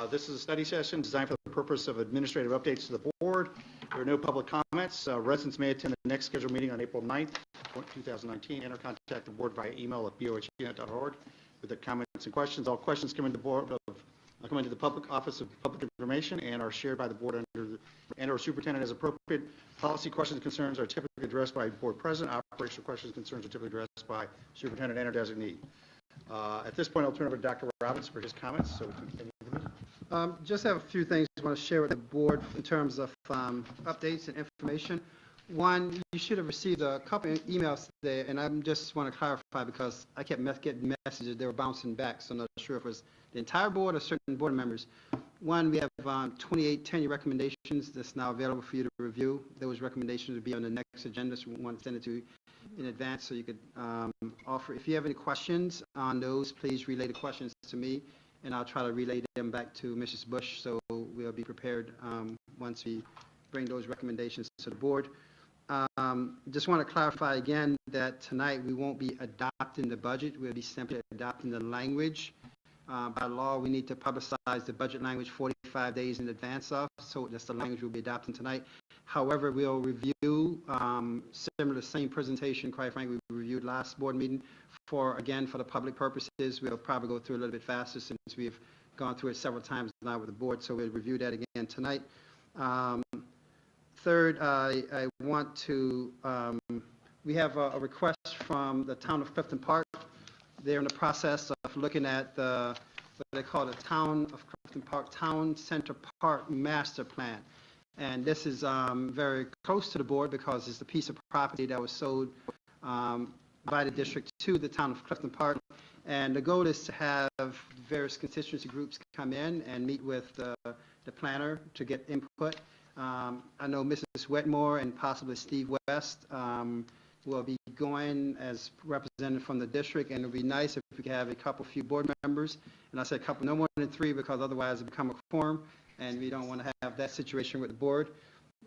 This is a study session designed for the purpose of administrative updates to the board. There are no public comments. Residents may attend the next scheduled meeting on April 9th, 2019, and or contact the board via email at bohnet.org with their comments and questions. All questions come into the public office of public information and are shared by the board and or superintendent as appropriate. Policy questions and concerns are typically addressed by board president. Operational questions and concerns are typically addressed by superintendent and or designee. At this point, I'll turn it over to Dr. Ravitz for his comments. So we can continue the meeting. Just have a few things I want to share with the board in terms of updates and information. One, you should have received a couple of emails today, and I just want to clarify because I kept getting messages, they were bouncing back, so I'm not sure if it was the entire board or certain board members. One, we have 28 tenure recommendations that's now available for you to review. Those recommendations will be on the next agenda, so we want to send it to you in advance so you could offer. If you have any questions on those, please relay the questions to me, and I'll try to relay them back to Mrs. Bush, so we'll be prepared once we bring those recommendations to the board. Just want to clarify again that tonight we won't be adopting the budget. We'll be simply adopting the language. By law, we need to publicize the budget language 45 days in advance of, so that's the language we'll be adopting tonight. However, we'll review similar to the same presentation, quite frankly, we reviewed last board meeting for the public purposes. We'll probably go through a little bit faster since we've gone through it several times now with the board, so we'll review that again tonight. Third, I want to, we have a request from the town of Clifton Park. They're in the process of looking at what they call the Town of Clifton Park Town Center Park Master Plan. And this is very close to the board because it's a piece of property that was sold by the district to the town of Clifton Park. And the goal is to have various constituency groups come in and meet with the planner to get input. I know Mrs. Wetmore and possibly Steve West will be going as representative from the district, and it would be nice if we could have a few board members. And I say a couple, no more than 3, because otherwise it become a quorum, and we don't want to have that situation with the board.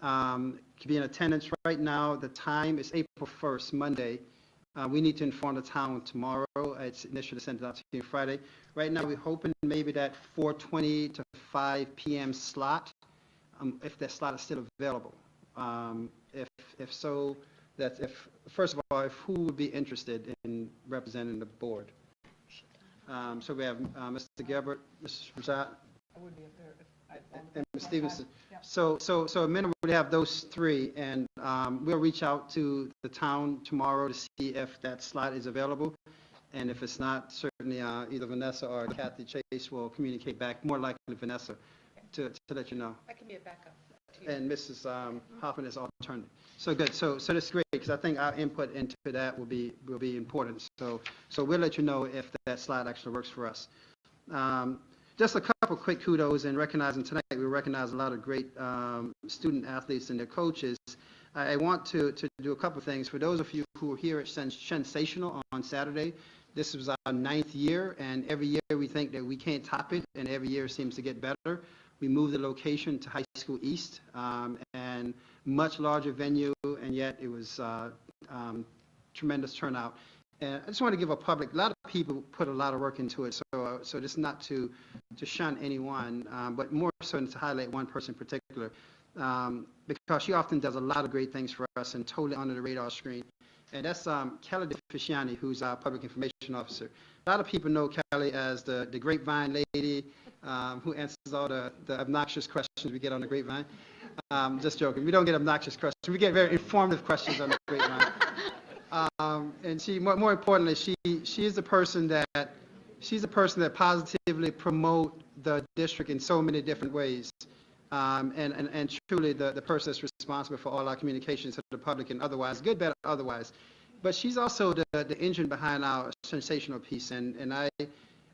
To be in attendance right now, the time is April 1st, Monday. We need to inform the town tomorrow. It's initially sent out to you Friday. Right now, we're hoping maybe that 4:20 to 5 p.m. slot, if that slot is still available. If so, that first of all, who would be interested in representing the board? So we have Mr. Gilbert, Mrs. Rosat, I would be up there and Ms. Stevenson. Yeah. So a minimum would have those 3, and we'll reach out to the town tomorrow to see if that slot is available. And if it's not, certainly either Vanessa or Kathy Chase will communicate back, more likely Vanessa, to let you know. I can be a backup to you. And Mrs. Hoffman is alternative. So good. So that's great, because I think our input into that will be important. So we'll let you know if that slide actually works for us. Just a couple quick kudos, and recognizing tonight we recognize a lot of great student athletes and their coaches. I want to do a couple things. For those of you who were here at Sensational on Saturday, this was our 9th year, and every year we think that we can't top it, and every year it seems to get better. We moved the location to High School East, and much larger venue, and yet it was tremendous turnout. And I just want to give a lot of people put a lot of work into it, so just not to shun anyone, but more so to highlight one person in particular, because she often does a lot of great things for us and totally under the radar screen. And that's Kelly DeFisciani, who's our public information officer. A lot of people know Kelly as the grapevine lady, who answers all the obnoxious questions we get on the grapevine. Just joking. We don't get obnoxious questions. We get very informative questions on the grapevine. And she, more importantly, she is the person that positively promote the district in so many different ways. And truly the person that's responsible for all our communications to the public and otherwise, good, bad, otherwise. But she's also the engine behind our Sensational piece. And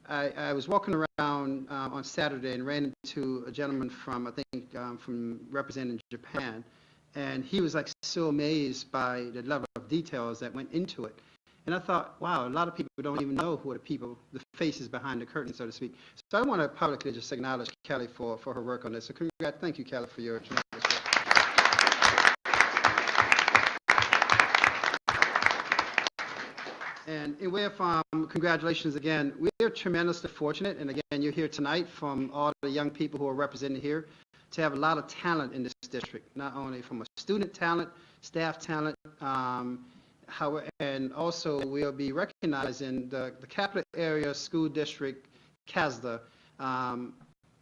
I was walking around on Saturday and ran into a gentleman from, I think, from representing Japan. And he was like so amazed by the level of details that went into it. And I thought, wow, a lot of people don't even know who are the faces behind the curtain, so to speak. So I want to publicly just acknowledge Kelly for her work on this. So thank you, Kelly, for your tremendous work. And in way of congratulations again, we are tremendously fortunate, and again, you're here tonight from all the young people who are represented here, to have a lot of talent in this district, not only from a student talent, staff talent, and also we'll be recognizing the Capital Area School District, CASDA.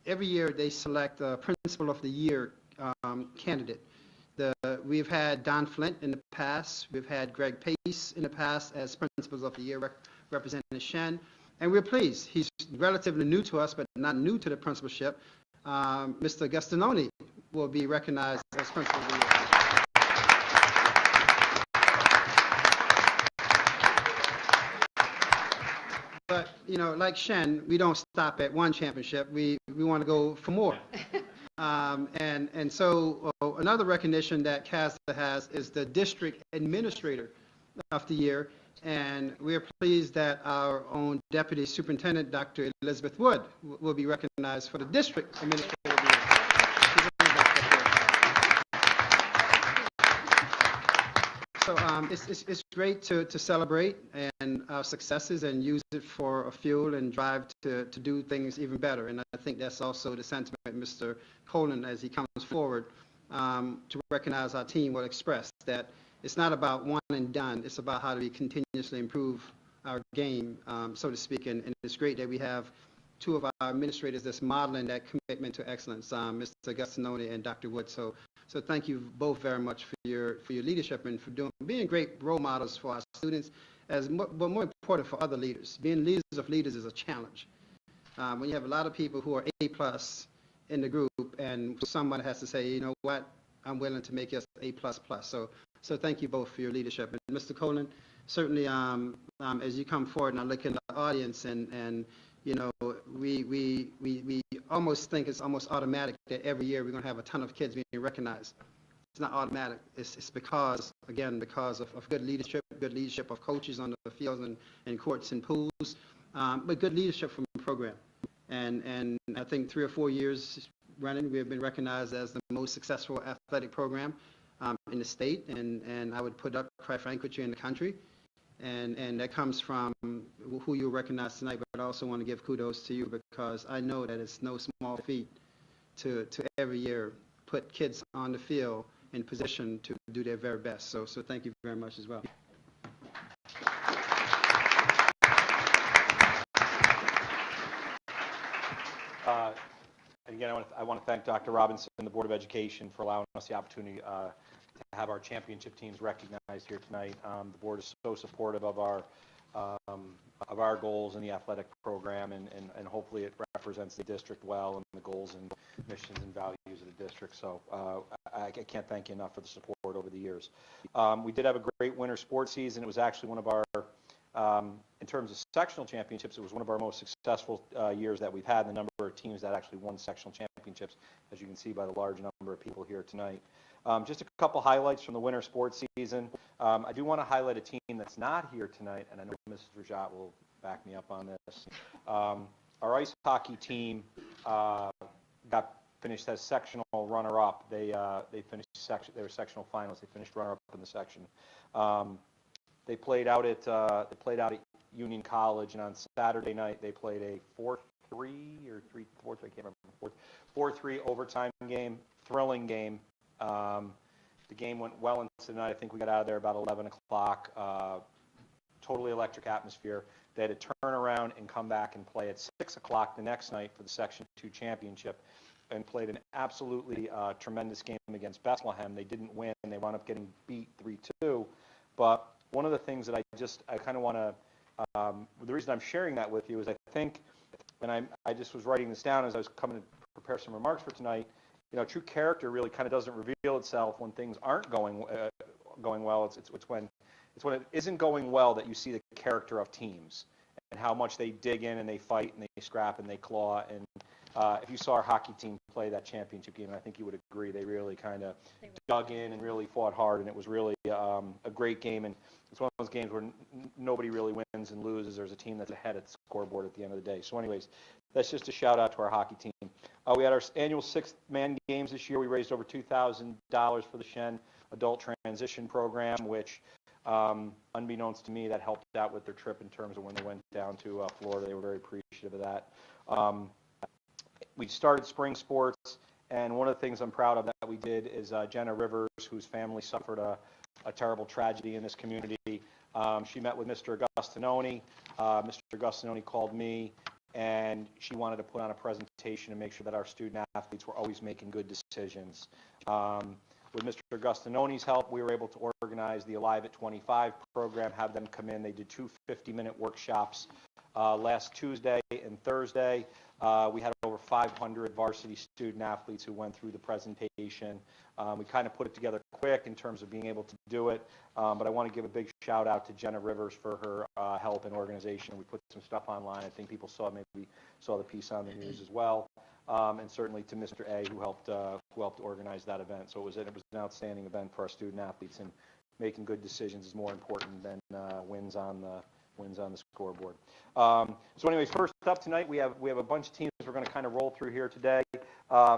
Every year they select a Principal of the Year candidate. We've had Don Flint in the past. We've had Greg Pace in the past as Principals of the Year representing Shen. And we're pleased. He's relatively new to us, but not new to the principalship. Mr. Gastononi will be recognized as Principal of the Year. But, you know, like Shen, we don't stop at one championship. We want to go for more. So another recognition that CASDA has is the District Administrator of the Year, and we're pleased that our own Deputy Superintendent, Dr. Elizabeth Wood, will be recognized for the District Administrator of the Year. So it's great to celebrate and our successes and use it for a fuel and drive to do things even better. And I think that's also the sentiment Mr. Colin, as he comes forward, to recognize our team, will express that it's not about one and done. It's about how do we continuously improve our game, so to speak. And it's great that we have two of our administrators that's modeling that commitment to excellence, Mr. Gastononi and Dr. Wood. So thank you both very much for your leadership and for being great role models for our students, but more important for other leaders. Being leaders of leaders is a challenge. When you have a lot of people who are A+ in the group, and someone has to say, you know what, I'm willing to make us A++. So thank you both for your leadership. And Mr. Colin, certainly as you come forward and I look in the audience and you know, we almost think it's almost automatic that every year we're going to have a ton of kids being recognized. It's not automatic. It's because of good leadership of coaches on the fields and courts and pools, but good leadership from the program. And I think 3 or 4 years running, we have been recognized as the most successful athletic program in the state, and I would put up, quite frankly, in the country. And that comes from who you recognize tonight, but I also want to give kudos to you because I know that it's no small feat to every year put kids on the field in position to do their very best. So thank you very much as well. Again, I want to thank Dr. Robinson and the Board of Education for allowing us the opportunity to have our championship teams recognized here tonight. The board is so supportive of our goals in the athletic program, and hopefully it represents the district well and the goals and missions and values of the district. So I can't thank you enough for the support over the years. We did have a great winter sports season. It was actually one of our, in terms of sectional championships, it was one of our most successful years that we've had, the number of teams that actually won sectional championships, as you can see by the large number of people here tonight. Just a couple highlights from the winter sports season. I do want to highlight a team that's not here tonight, and I know Mrs. Rajat will back me up on this. Our ice hockey team finished as sectional runner-up. They finished they were sectional finalists. They finished runner-up in the section. They played out at Union College, and on Saturday night they played a 4-3 or 3-4. I can't remember. 4-3 overtime game, thrilling game. The game went well into the night. I think we got out of there about 11 o'clock. Totally electric atmosphere. They had to turn around and come back and play at 6 o'clock the next night for the Section 2 championship, and played an absolutely tremendous game against Bethlehem. They didn't win, and they wound up getting beat 3-2. But one of the things that I kind of want to, the reason I'm sharing that with you is I think, and I just was writing this down as I was coming to prepare some remarks for tonight, you know, true character really kind of doesn't reveal itself when things aren't going well. It's when it isn't going well that you see the character of teams and how much they dig in and they fight and they scrap and they claw. And if you saw our hockey team play that championship game, I think you would agree they really kind of dug in and really fought hard, and it was really a great game. And it's one of those games where nobody really wins and loses. There's a team that's ahead at the scoreboard at the end of the day. So anyways, that's just a shout out to our hockey team. We had our annual 6-man games this year. We raised over $2,000 for the Shen Adult Transition Program, which Unbeknownst to me, that helped out with their trip in terms of when they went down to Florida. They were very appreciative of that. We started spring sports, and one of the things I'm proud of that we did is Jenna Rivers, whose family suffered a terrible tragedy in this community. She met with Mr. Agostinoni. Mr. Agostinoni called me, and she wanted to put on a presentation and make sure that our student athletes were always making good decisions. With Mr. Agostinoni's help, we were able to organize the Alive at 25 program, have them come in. They did 2 50-minute workshops last Tuesday and Thursday. We had over 500 varsity student athletes who went through the presentation. We kind of put it together quick in terms of being able to do it, but I want to give a big shout out to Jenna Rivers for her help and organization. We put some stuff online. I think people maybe saw the piece on the news as well, and certainly to Mr. A, who helped organize that event. So it was an outstanding event for our student athletes, and making good decisions is more important than wins on the scoreboard. So anyways, first up tonight, we have a bunch of teams we're going to kind of roll through here today.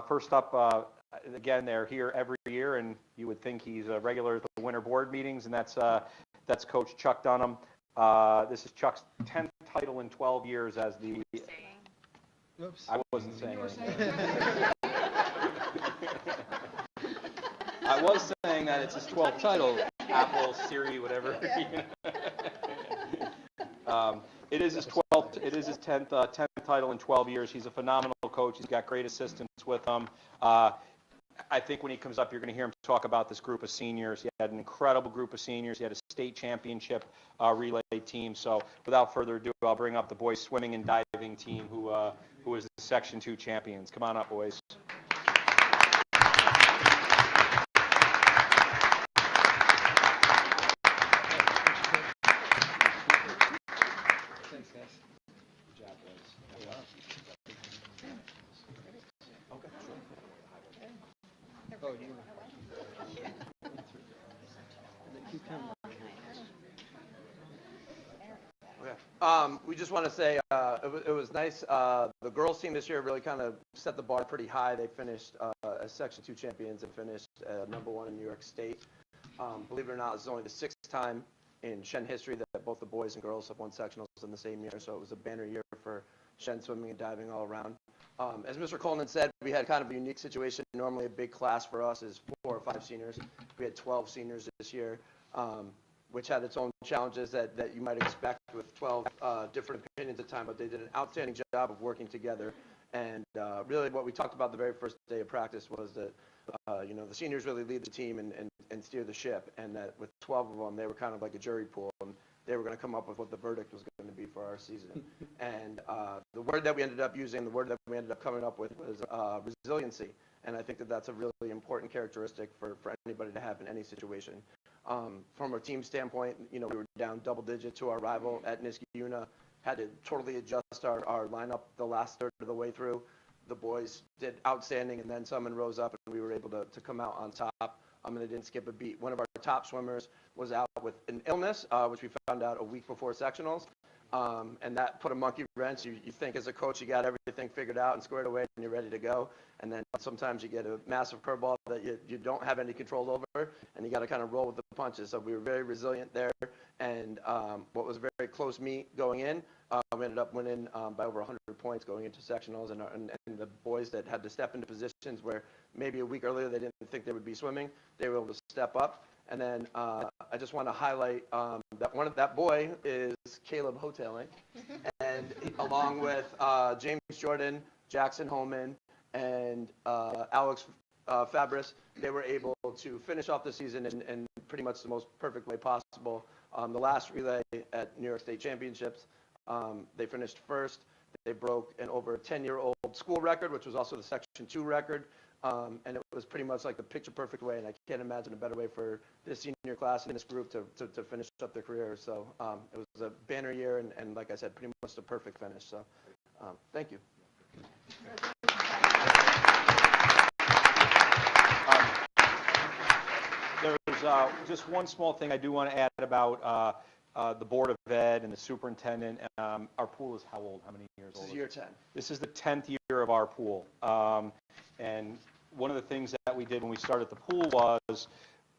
First up, again, they're here every year, and you would think he's a regular at the winter board meetings, and that's Coach Chuck Dunham. This is Chuck's 10th title in 12 years as the... Oops. I wasn't saying anything. I was saying that it's his 12th title, Apple, Siri, whatever. It is his 12th. It is his 10th title in 12 years. He's a phenomenal coach. He's got great assistants with him. I think when he comes up, you're going to hear him talk about this group of seniors. He had an incredible group of seniors. He had a state championship relay team. So without further ado, I'll bring up the boys swimming and diving team, who is the Section 2 champions. Come on up, boys. Thanks, guys. Good job, boys. Okay. Oh, you. We just want to say it was nice. The girls team this year really kind of set the bar pretty high. They finished as Section 2 champions and finished #1 in New York State. Believe it or not, this is only the 6th time in Shen history that both the boys and girls have won sectionals in the same year. So it was a banner year for Shen swimming and diving all around. As Mr. Coleman said, we had kind of a unique situation. Normally a big class for us is 4 or 5 seniors. We had 12 seniors this year, which had its own challenges that you might expect with 12 different opinions at the time, but they did an outstanding job of working together. And really what we talked about the very first day of practice was that, the seniors really lead the team and steer the ship, and that with 12 of them, they were kind of like a jury pool, and they were going to come up with what the verdict was going to be for our season. And the word that we ended up using, the word that we ended up coming up with was resiliency. And I think that that's a really important characteristic for anybody to have in any situation. From a team standpoint, we were down double digit to our rival at Niskayuna, had to totally adjust our lineup the last third of the way through. The boys did outstanding and then some and rose up, and we were able to come out on top. And they didn't skip a beat. One of our top swimmers was out with an illness, which we found out a week before sectionals. And that put a monkey wrench. You think as a coach you got everything figured out and squared away and you're ready to go. And then sometimes you get a massive curveball that you don't have any control over, and you got to kind of roll with the punches. So we were very resilient there. And what was a very close meet going in, we ended up winning by over 100 points going into sectionals. And the boys that had to step into positions where maybe a week earlier they didn't think they would be swimming, they were able to step up. And then I just want to highlight that boy is Caleb Hoteling, and along with James Jordan, Jackson Holman, and Alex Fabris, they were able to finish off the season in pretty much the most perfect way possible. The last relay at New York State Championships, they finished first. They broke an over 10-year-old school record, which was also the Section 2 record. And it was pretty much like the picture-perfect way, and I can't imagine a better way for this senior class and this group to finish up their career. So it was a banner year, and like I said, pretty much the perfect finish. So thank you. There's just one small thing I do want to add about the Board of Ed and the superintendent. Our pool is how old? How many years old? This is year 10. This is the 10th year of our pool. And one of the things that we did when we started the pool was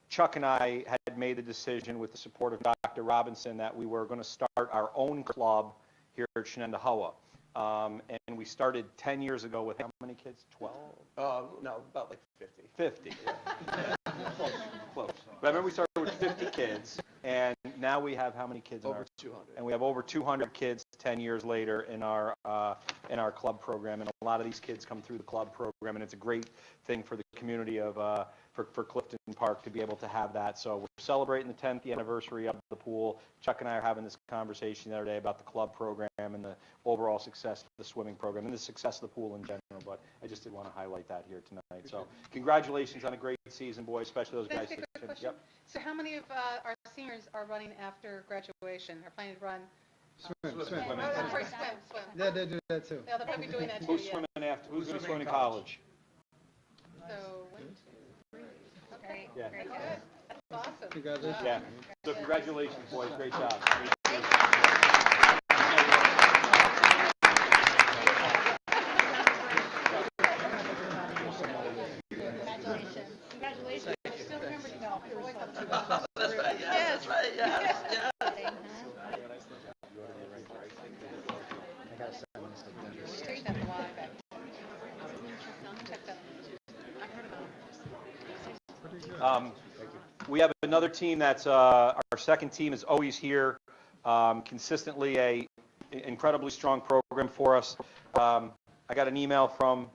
Chuck and I had had made the decision with the support of Dr. Robinson that we were going to start our own club here at Shenendehowa. And we started 10 years ago with how many kids? 12? No, about like 50. 50. Close, close. But I remember we started with 50 kids, and now we have how many kids in Over our 200. And we have over 200 kids 10 years later in our club program, and a lot of these kids come through the club program, and it's a great thing for the community of for Clifton Park to be able to have that. So we're celebrating the 10th anniversary of the pool. Chuck and I are having this conversation the other day about the club program and the overall success of the swimming program and the success of the pool in general. But I just did want to highlight that here tonight. So congratulations on a great season, boys, especially those Can I guys. ask you a quick question? Yep. So how many of our seniors are running after graduation, are planning to run? Swim. Oh, I'm sorry, swim. Yeah, they do that too. Yeah, they'll probably be doing that too, Who's yeah. swimming after? Who's going to swim in college? So, 1, 2, 3. Okay, Yeah. very good. That's awesome. Congratulations. Yeah. So congratulations, boys. Great job. Congratulations. Still remember to know. That's right, yes, that's right, yes, yes. Straight up the line back. Check that. I heard about it. We have another team that's our second team is always here, consistently a incredibly strong program for us. I got an email from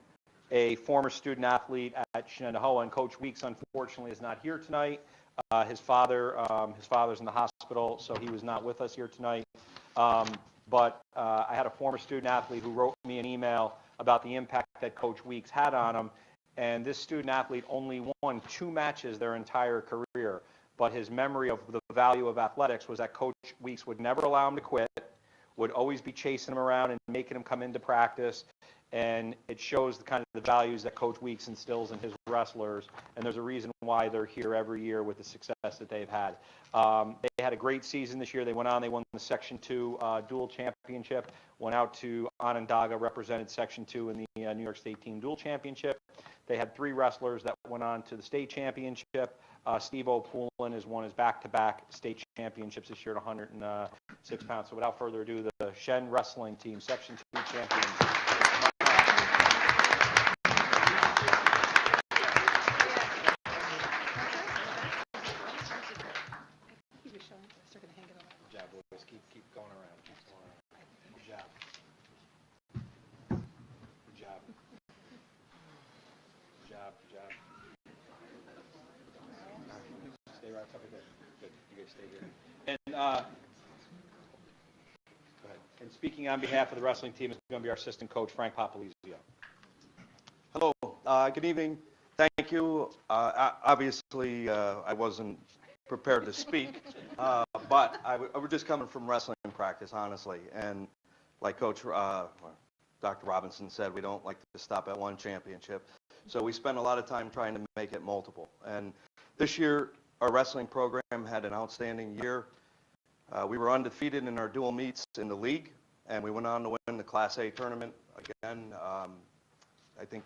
a former student athlete at Shenendehowa, and Coach Weeks unfortunately is not here tonight. His father's in the hospital, so he was not with us here tonight. But I had a former student athlete who wrote me an email about the impact that Coach Weeks had on him. And this student athlete only won 2 matches their entire career. But his memory of the value of athletics was that Coach Weeks would never allow him to quit, would always be chasing him around and making him come into practice. And it shows the kind of the values that Coach Weeks instills in his wrestlers. And there's a reason why they're here every year with the success that they've had. They had a great season this year. They went on, they won the Section 2 dual championship, went out to Onondaga, represented Section 2 in the New York State Team Dual Championship. They had 3 wrestlers that went on to the state championship. Steve O'Poulin has won his back-to-back state championships this year at 106 pounds. So without further ado, the Shen wrestling team, Section 2 champions. Keep it showing. They're going to hang it on. Good job, boys. Keep going around. Keep going around. Good job. Good job. Good job. Good job. Stay right up there. Good. You guys stay here. And go ahead. And speaking on behalf of the wrestling team is going to be our assistant coach, Frank Papalizio. Hello, good evening. Thank you. Obviously, I wasn't prepared to speak, but we're just coming from wrestling practice, honestly. And like Coach Dr. Robinson said, we don't like to stop at one championship. So we spend a lot of time trying to make it multiple. And this year, our wrestling program had an outstanding year. We were undefeated in our dual meets in the league, and we went on to win the Class A tournament again. I think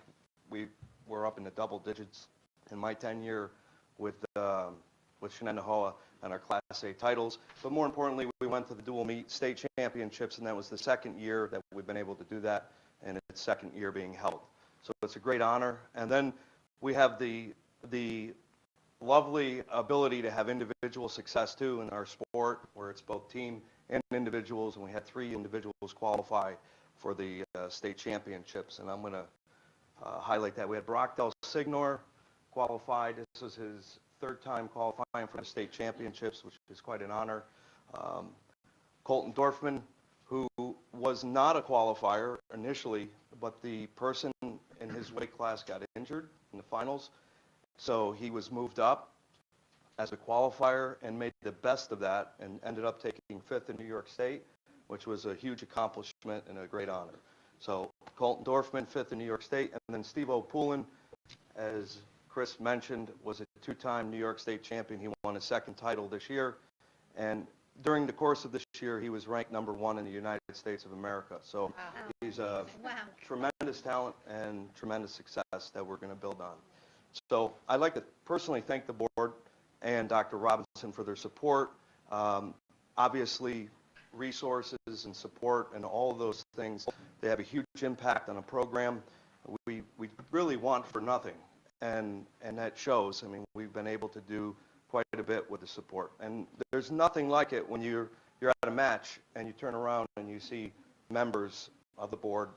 we were up in the double digits in my tenure with Shenendehowa and our Class A titles. But more importantly, we went to the dual meet state championships, and that was the second year that we've been able to do that, and its second year being held. So it's a great honor. And then we have the lovely ability to have individual success too in our sport, where it's both team and individuals, and we had 3 individuals qualify for the state championships, and I'm going to highlight that. We had Brock Del Signor qualified. This was his 3rd time qualifying for the state championships, which is quite an honor. Colton Dorfman, who was not a qualifier initially, but the person in his weight class got injured in the finals, so he was moved up as a qualifier and made the best of that and ended up taking 5th in New York State, which was a huge accomplishment and a great honor. So Colton Dorfman, 5th in New York State, and then Steve O'Poulin, as Chris mentioned, was a 2-time New York State champion. He won his 2nd title this year, and during the course of this year, he was ranked number 1 in the United States of America. So he's a tremendous talent and tremendous success that we're going to build on. So I'd like to personally thank the board and Dr. Robinson for their support. Obviously, resources and support and all of those things, they have a huge impact on a program. We really want for nothing, and that shows. I mean, we've been able to do quite a bit with the support. And there's nothing like it when you're at a match and you turn around and you see members of the board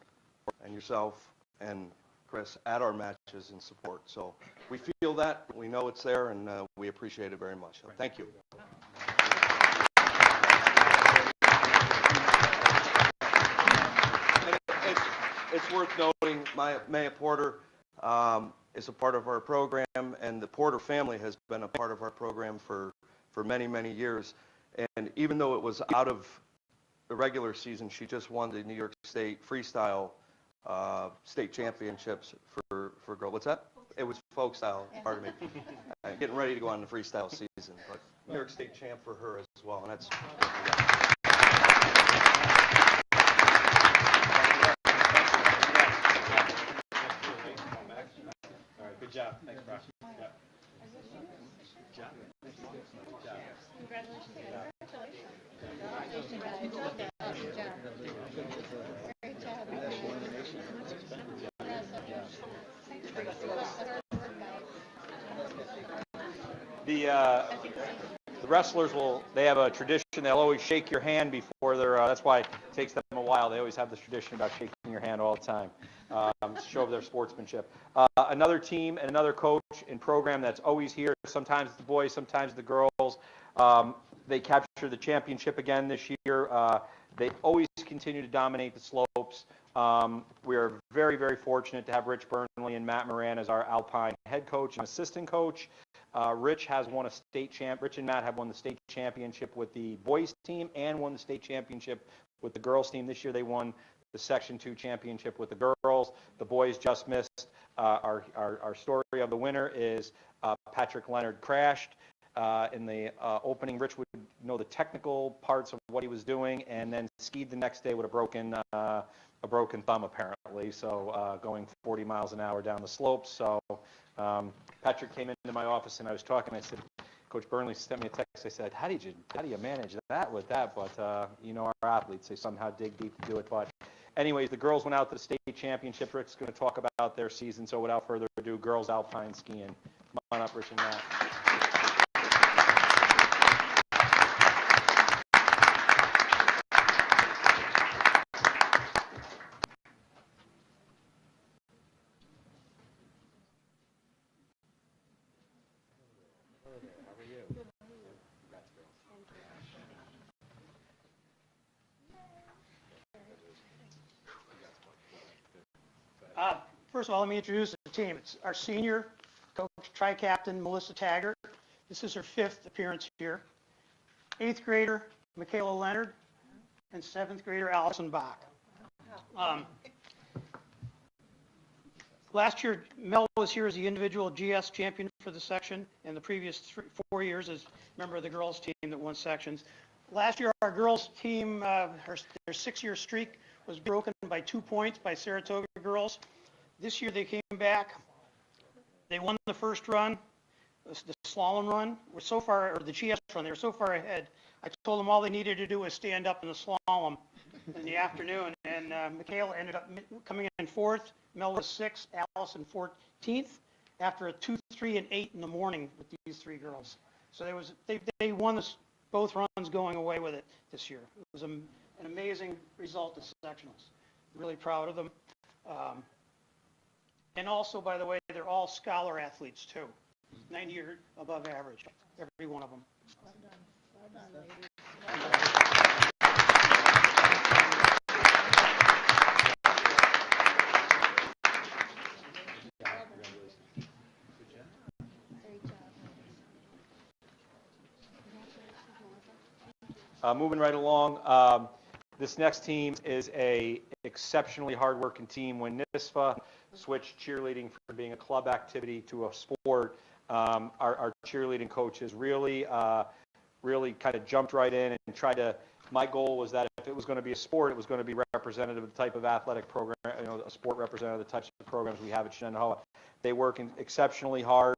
and yourself and Chris at our matches in support. So we feel that, we know it's there, and we appreciate it very much. So thank you. And it's worth noting, Maya Porter is a part of our program, and the Porter family has been a part of our program for many, many years. And even though it was out of the regular season, she just won the New York State Freestyle state championships for girls. What's that? It was folk style, pardon me. Getting ready to go on the freestyle season, but New York State champ for her as well, and that's. All right, good job. Thanks, Brock. Congratulations. Congratulations. Good job. Great job. The wrestlers they have a tradition, they'll always shake your hand before that's why it takes them a while. They always have this tradition about shaking your hand all the time, to show their sportsmanship. Another team and another coach and program that's always here, sometimes it's the boys, sometimes the girls. They capture the championship again this year. They always continue to dominate the slopes. We are very, very fortunate to have Rich Burnley and Matt Moran as our Alpine head coach and assistant coach. Rich and Matt have won the state championship with the boys team and won the state championship with the girls team. This year they won the Section 2 championship with the girls. The boys just missed. Our story of the winner is Patrick Leonard crashed in the opening. Rich would know the technical parts of what he was doing, and then skied the next day with a broken thumb apparently. So going 40 miles an hour down the slope. So Patrick came into my office and I was talking. I said, Coach Burnley sent me a text. I said, how do you manage that with that? But our athletes, they somehow dig deep to do it. But anyways, the girls went out to the state championship. Rick's going to talk about their season. So without further ado, girls alpine skiing. Come on up, Rich and Matt. First of all, let me introduce the team. It's our senior coach, tri-captain, Melissa Taggart. This is her 5th appearance here. 8th grader, Michaela Leonard, and 7th grader, Allison Bach. Last year, Mel was here as the individual GS champion for the section, and the previous 4 years as member of the girls team that won sections. Last year, our girls team, their 6-year streak was broken by 2 points by Saratoga girls. This year they came back. They won the first run, the slalom run. We're so far, or the GS run, they were so far ahead. I told them all they needed to do was stand up in the slalom in the afternoon. And Michaela ended up coming in 4th. Mel was 6th, Allison 14th, after a 2, 3, and 8 in the morning with these 3 girls. So they won both runs going away with it this year. It was an amazing result of sectionals. Really proud of them. And also, by the way, they're all scholar athletes too. 90 or above average, every one of them. Well done, ladies. Well done. Great job. Moving right along, this next team is a exceptionally hardworking team. When NISFA switched cheerleading from being a club activity to a sport, our cheerleading coaches really kind of jumped right in and tried to. My goal was that if it was going to be a sport, it was going to be representative of the type of athletic program, a sport representative of the types of programs we have at Shenendehowa. They work exceptionally hard.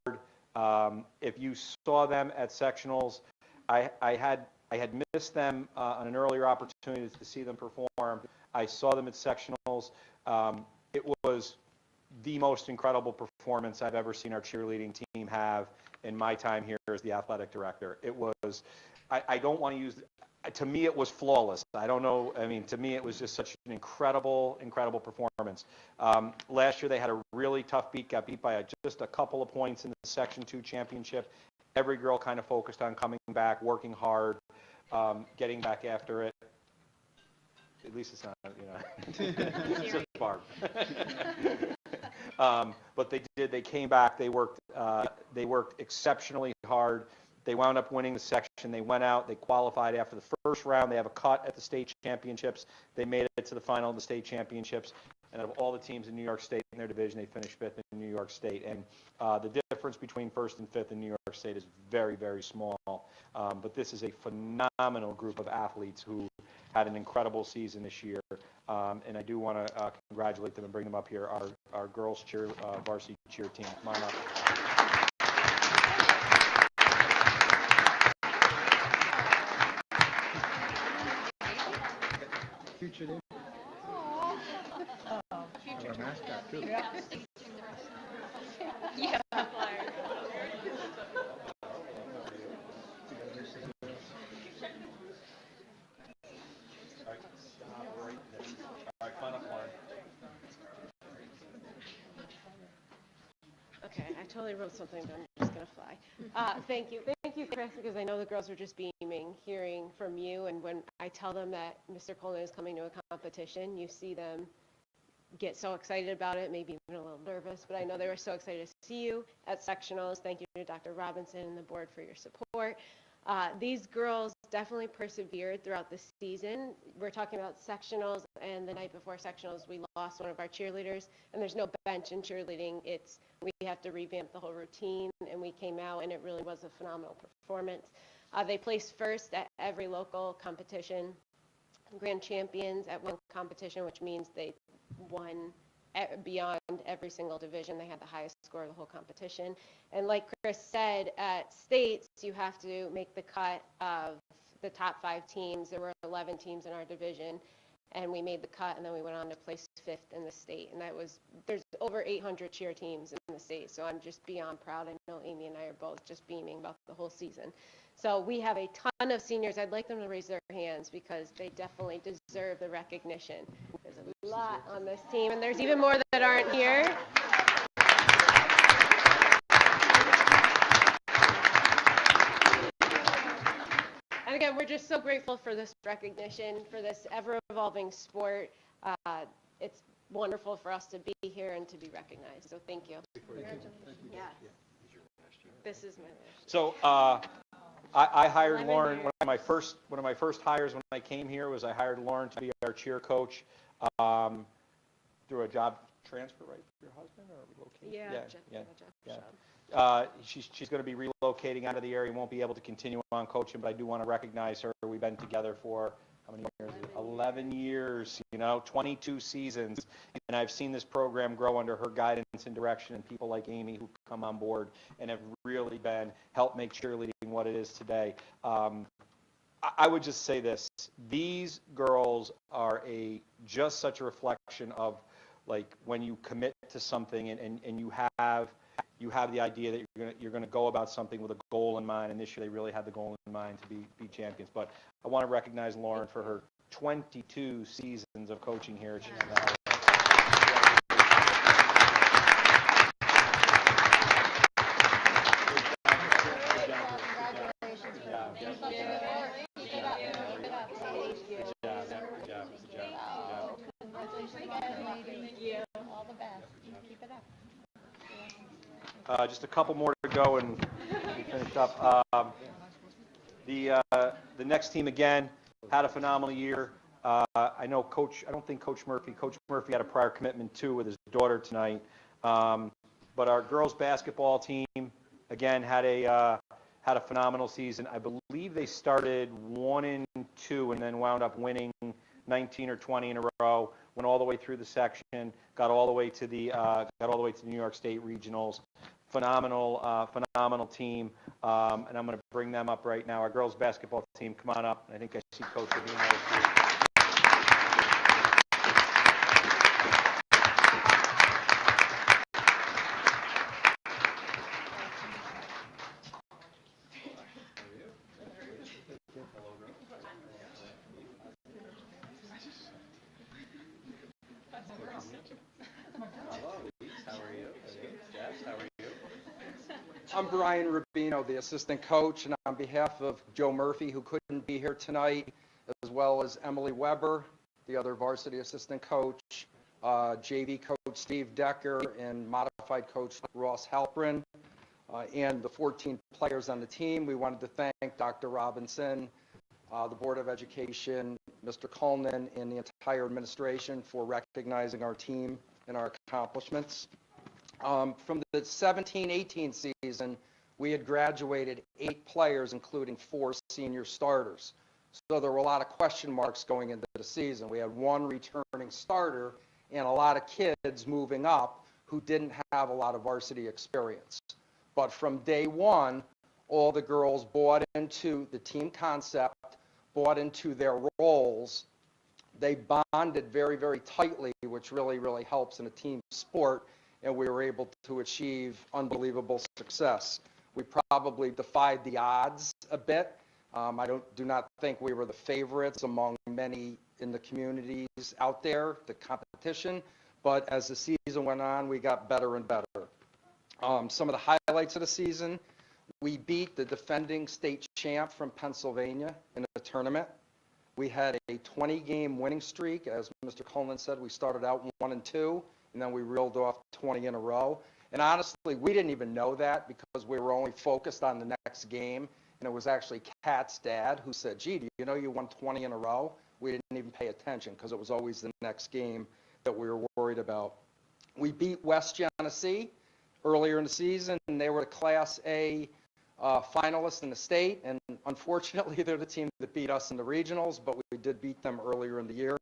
If you saw them at sectionals, I had missed them on an earlier opportunity to see them perform. I saw them at sectionals. It was the most incredible performance I've ever seen our cheerleading team have in my time here as the athletic director. It was, I don't want to use, to me it was flawless. I don't know, I mean, to me it was just such an incredible performance. Last year they had a really tough beat, got beat by just a couple of points in the Section 2 championship. Every girl kind of focused on coming back, working hard, getting back after it. At least it's not, it's just Barb. But they came back, they worked exceptionally hard. They wound up winning the section. They went out, they qualified after the first round. They have a cut at the state championships. They made it to the final of the state championships. And out of all the teams in New York State in their division, they finished fifth in New York State. And the difference between first and fifth in New York State is very, very small. But this is a phenomenal group of athletes who had an incredible season this year. And I do want to congratulate them and bring them up here, our girls cheer, varsity cheer team. Come on up. Future there. Yeah. Okay, I totally wrote something, but I'm just going to fly. Thank you, Chris, because I know the girls are just beaming, hearing from you, and when I tell them that Mr. Coleman is coming to a competition, you see them get so excited about it, maybe even a little nervous, but I know they were so excited to see you at sectionals. Thank you to Dr. Robinson and the board for your support. These girls definitely persevered throughout the season. We're talking about sectionals, and the night before sectionals, we lost one of our cheerleaders, and there's no bench in cheerleading. We have to revamp the whole routine, and we came out, and it really was a phenomenal performance. They placed first at every local competition, grand champions at one competition, which means they won beyond every single division. They had the highest score of the whole competition. And like Chris said, at states, you have to make the cut of the top 5 teams. There were 11 teams in our division, and we made the cut, and then we went on to place 5th in the state. And there's over 800 cheer teams in the state, so I'm just beyond proud. I know Amy and I are both just beaming about the whole season. So we have a ton of seniors. I'd like them to raise their hands because they definitely deserve the recognition. There's a lot on this team, and there's even more that aren't here. And again, we're just so grateful for this recognition, for this ever-evolving sport. It's wonderful for us to be here and to be recognized. So thank you. Yeah. This is my last. So I hired Lauren. One of my first hires when I came here was I hired Lauren to be our cheer coach through a job transfer, right? For your husband or relocation? Yeah. She's going to be relocating out of the area. Won't be able to continue on coaching, but I do want to recognize her. We've been together for how many years? 11 years. 22 seasons, and I've seen this program grow under her guidance and direction, and people like Amy who come on board and have really helped make cheerleading what it is today. I would just say this: these girls are just such a reflection of like when you commit to something and you have the idea that you're going to go about something with a goal in mind, and this year they really had the goal in mind to be champions. But I want to recognize Lauren for her 22 seasons of coaching here at Shenendehowa. Just a couple more to go and we finish up. The next team again had a phenomenal year. I know I don't think Coach Murphy had a prior commitment too with his daughter tonight. But our girls basketball team again had a phenomenal season. I believe they started 1-2 and then wound up winning 19 or 20 in a row. Went all the way through the section, got all the way to the New York State regionals. phenomenal team, and I'm going to bring them up right now. Our girls basketball team, come on up. I think I see Coach Ravino here. I'm Brian Rubino, the assistant coach, and on behalf of Joe Murphy, who couldn't be here tonight, as well as Emily Weber, the other varsity assistant coach, JV coach Steve Decker, and modified coach Ross Halprin, and the 14 players on the team, we wanted to thank Dr. Robinson, the Board of Education, Mr. Coleman, and the entire administration for recognizing our team and our accomplishments. From the 17-18 season, we had graduated 8 players, including 4 senior starters. So there were a lot of question marks going into the season. We had 1 returning starter and a lot of kids moving up who didn't have a lot of varsity experience. But from day one, all the girls bought into the team concept, bought into their roles. They bonded very, very tightly, which really, really helps in a team sport, and we were able to achieve unbelievable success. We probably defied the odds a bit. I do not think we were the favorites among many in the communities out there, the competition, but as the season went on, we got better and better. Some of the highlights of the season, we beat the defending state champ from Pennsylvania in the tournament. We had a 20-game winning streak. As Mr. Coleman said, we started out 1-2, and then we reeled off 20 in a row. And honestly, we didn't even know that because we were only focused on the next game. And it was actually Kat's dad who said, gee, do you know you won 20 in a row? We didn't even pay attention because it was always the next game that we were worried about. We beat West Genesee earlier in the season, and they were the Class A finalists in the state. And unfortunately, they're the team that beat us in the regionals, but we did beat them earlier in the year.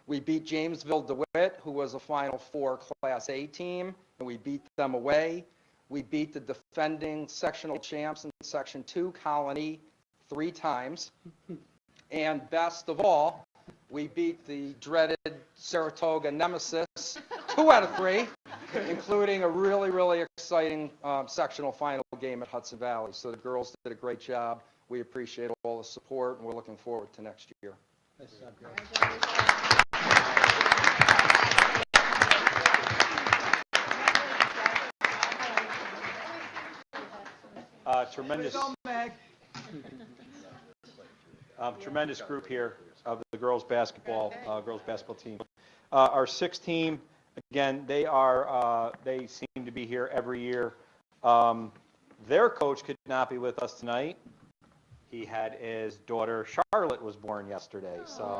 We beat Jamesville DeWitt, who was a Final Four Class A team, and we beat them away. We beat the defending sectional champs in Section 2, Colony, 3 times. And best of all, we beat the dreaded Saratoga Nemesis 2 out of 3, including a really, really exciting sectional final game at Hudson Valley. So the girls did a great job. We appreciate all the support, and we're looking forward to next year. Tremendous group here of the girls basketball team. Our 6th team, again, they seem to be here every year. Their coach could not be with us tonight. He had his daughter Charlotte was born yesterday, so.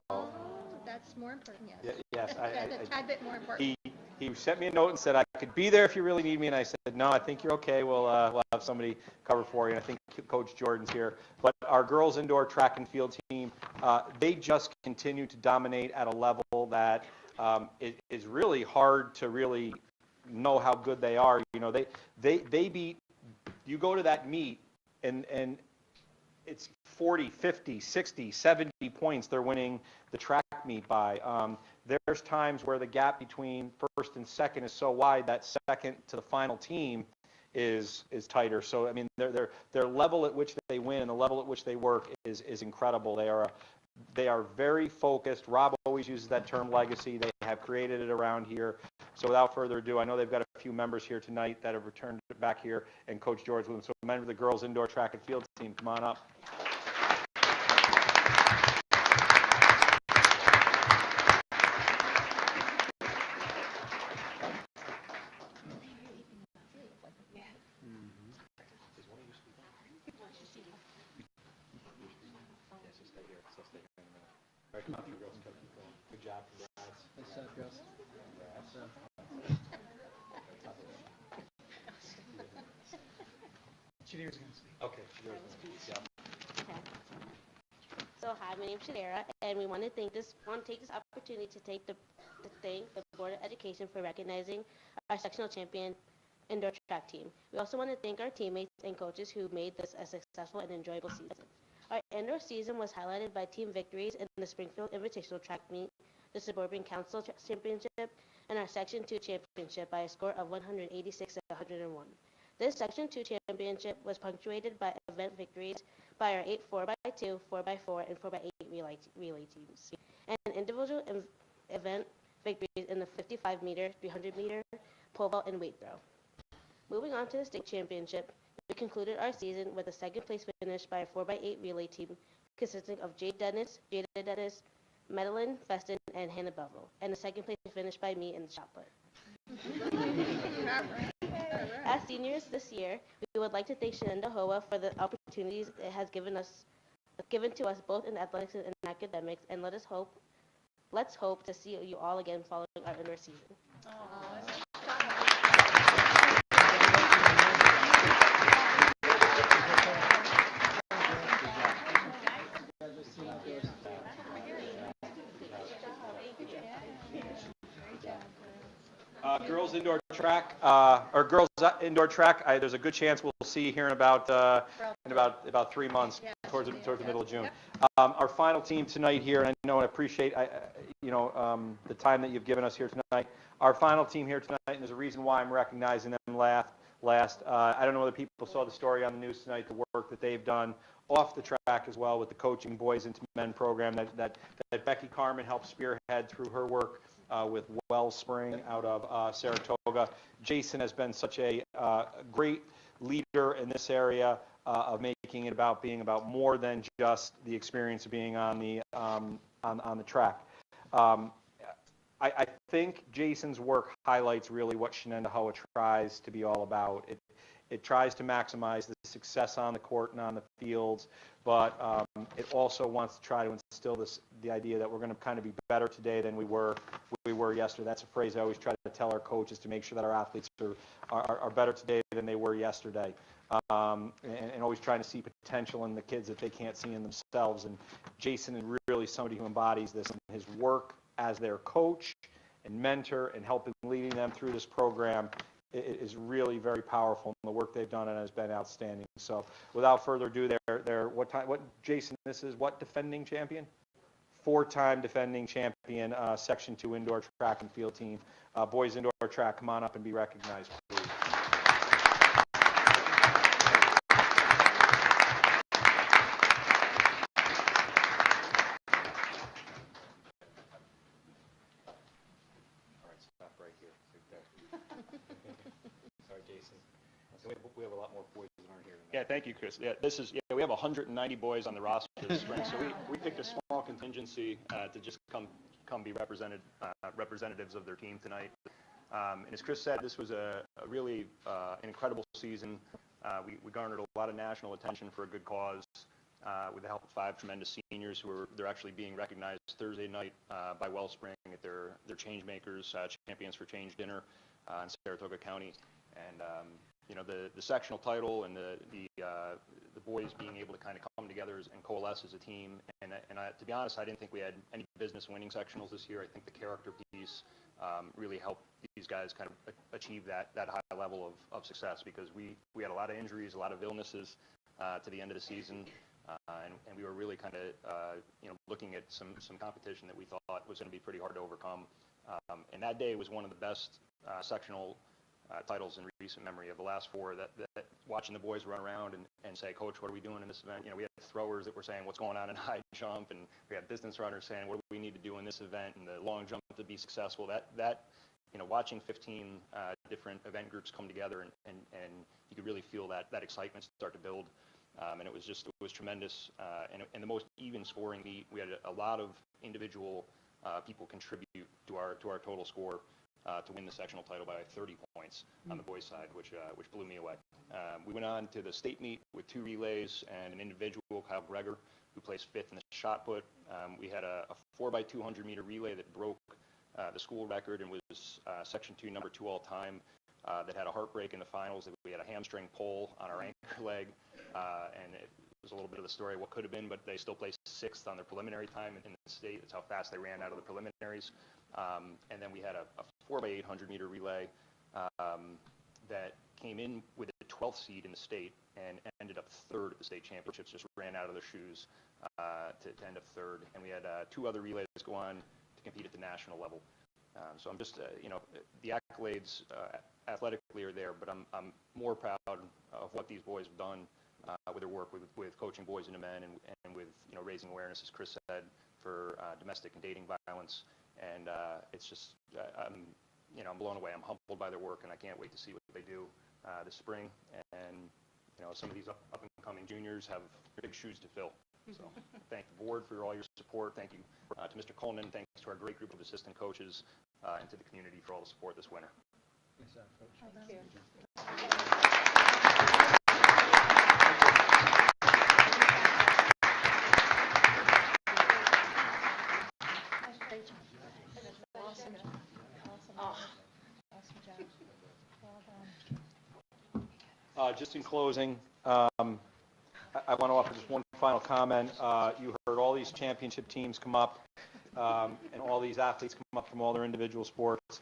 That's more important, yes. Yes, That's a tad bit more important. He sent me a note and said I could be there if you really need me, and I said, no, I think you're okay. We'll have somebody cover for you, and I think Coach Jordan's here. But our girls indoor track and field team, they just continue to dominate at a level that it is really hard to really know how good they are. You know, they beat, you go to that meet, and it's 40, 50, 60, 70 points they're winning the track meet by. There's times where the gap between first and second is so wide that second to the final team is tighter. So I mean, their level at which they win and the level at which they work is incredible. They are very focused. Rob always uses that term legacy. They have created it around here. So without further ado, I know they've got a few members here tonight that have returned back here, and Coach George with them. So a member of the girls indoor track and field team, come on up. Good job, congrats. Nice job, girls. Shadir's going to speak. Okay. Yeah. So hi, my name's Shadera, and we want to take this opportunity to thank the Board of Education for recognizing our sectional champion indoor track team. We also want to thank our teammates and coaches who made this a successful and enjoyable season. Our indoor season was highlighted by team victories in the Springfield Invitational Track Meet, the Suburban Council Championship, and our Section 2 Championship by a score of 186 to 101. This Section 2 Championship was punctuated by event victories by our 8 4x2, 4x4, and 4x8 relay teams, and individual event victories in the 55-meter, 300-meter, pole vault, and weight throw. Moving on to the state championship, we concluded our season with a second place finish by a 4x8 relay team consisting of Jada Dennis, Madeline Feston, and Hannah Bevel, and a second place finish by me in the shot put. As seniors this year, we would like to thank Shenendehowa for the opportunities it has given to us both in athletics and academics, and let's hope to see you all again following our indoor season. Girls indoor track, there's a good chance we'll see you here in about 3 months, towards the middle of June. Our final team tonight here, and I know and appreciate the time that you've given us here tonight. Our final team here tonight, and there's a reason why I'm recognizing them last. I don't know whether people saw the story on the news tonight, the work that they've done off the track as well with the Coaching Boys into Men program that Becky Carmen helped spearhead through her work with Wellspring out of Saratoga. Jason has been such a great leader in this area of making it about being about more than just the experience of being on the track. I think Jason's work highlights really what Shenendehowa tries to be all about. It tries to maximize the success on the court and on the fields, but it also wants to try to instill the idea that we're going to kind of be better today than we were yesterday. That's a phrase I always try to tell our coaches, to make sure that our athletes are better today than they were yesterday, and always trying to see potential in the kids that they can't see in themselves. And Jason is really somebody who embodies this, and his work as their coach and mentor and leading them through this program is really very powerful, and the work they've done has been outstanding. So without further ado, Jason, this is what defending champion? 4-time defending champion, Section 2 indoor track and field team. Boys indoor track, come on up and be recognized, please. All right, stop right here. Sorry, Jason. We have a lot more boys that aren't here tonight. Yeah, thank you, Chris. We have 190 boys on the roster this spring, so we picked a small contingency to just come be representatives of their team tonight. And as Chris said, this was a really an incredible season. We garnered a lot of national attention for a good cause with the help of 5 tremendous seniors they're actually being recognized Thursday night by Wellspring at their Change Makers Champions for Change dinner in Saratoga County. And the sectional title and the boys being able to kind of come together and coalesce as a team. And to be honest, I didn't think we had any business winning sectionals this year. I think the character piece really helped these guys kind of achieve that high level of success, because we had a lot of injuries, a lot of illnesses to the end of the season. And we were really kind of looking at some competition that we thought was going to be pretty hard to overcome. And that day was one of the best sectional titles in recent memory. Of the last 4, that watching the boys run around and say, Coach, what are we doing in this event? We had throwers that were saying, what's going on in high jump, and we had distance runners saying, what do we need to do in this event, and the long jump to be successful. That watching 15 different event groups come together, and you could really feel that excitement start to build. And it was tremendous, and the most even scoring meet. We had a lot of individual people contribute to our total score to win the sectional title by 30 points on the boys' side, which blew me away. We went on to the state meet with 2 relays and an individual, Kyle Greger, who placed 5th in the shot put. We had a 4x200 meter relay that broke the school record and was Section 2 number 2 all time. That had a heartbreak in the finals. We had a hamstring pull on our anchor leg, and it was a little bit of the story of what could have been, but they still placed 6th on their preliminary time in the state. That's how fast they ran out of the preliminaries. And then we had a 4x800 meter relay that came in with a 12th seed in the state and ended up third at the state championships, just ran out of their shoes to end up third. And we had 2 other relays go on to compete at the national level. So I'm just, the accolades athletically are there, but I'm more proud of what these boys have done with their work with coaching boys into men and with, raising awareness, as Chris said, for domestic and dating violence. And it's just, I'm blown away. I'm humbled by their work, and I can't wait to see what they do this spring. And, some of these up-and-coming juniors have big shoes to fill. So thank the board for all your support. Thank you to Mr. Coleman. Thanks to our great group of assistant coaches and to the community for all the support this winter. Thank you. Awesome. Awesome job. Well done. Just in closing, I want to offer just one final comment. You heard all these championship teams come up, and all these athletes come up from all their individual sports.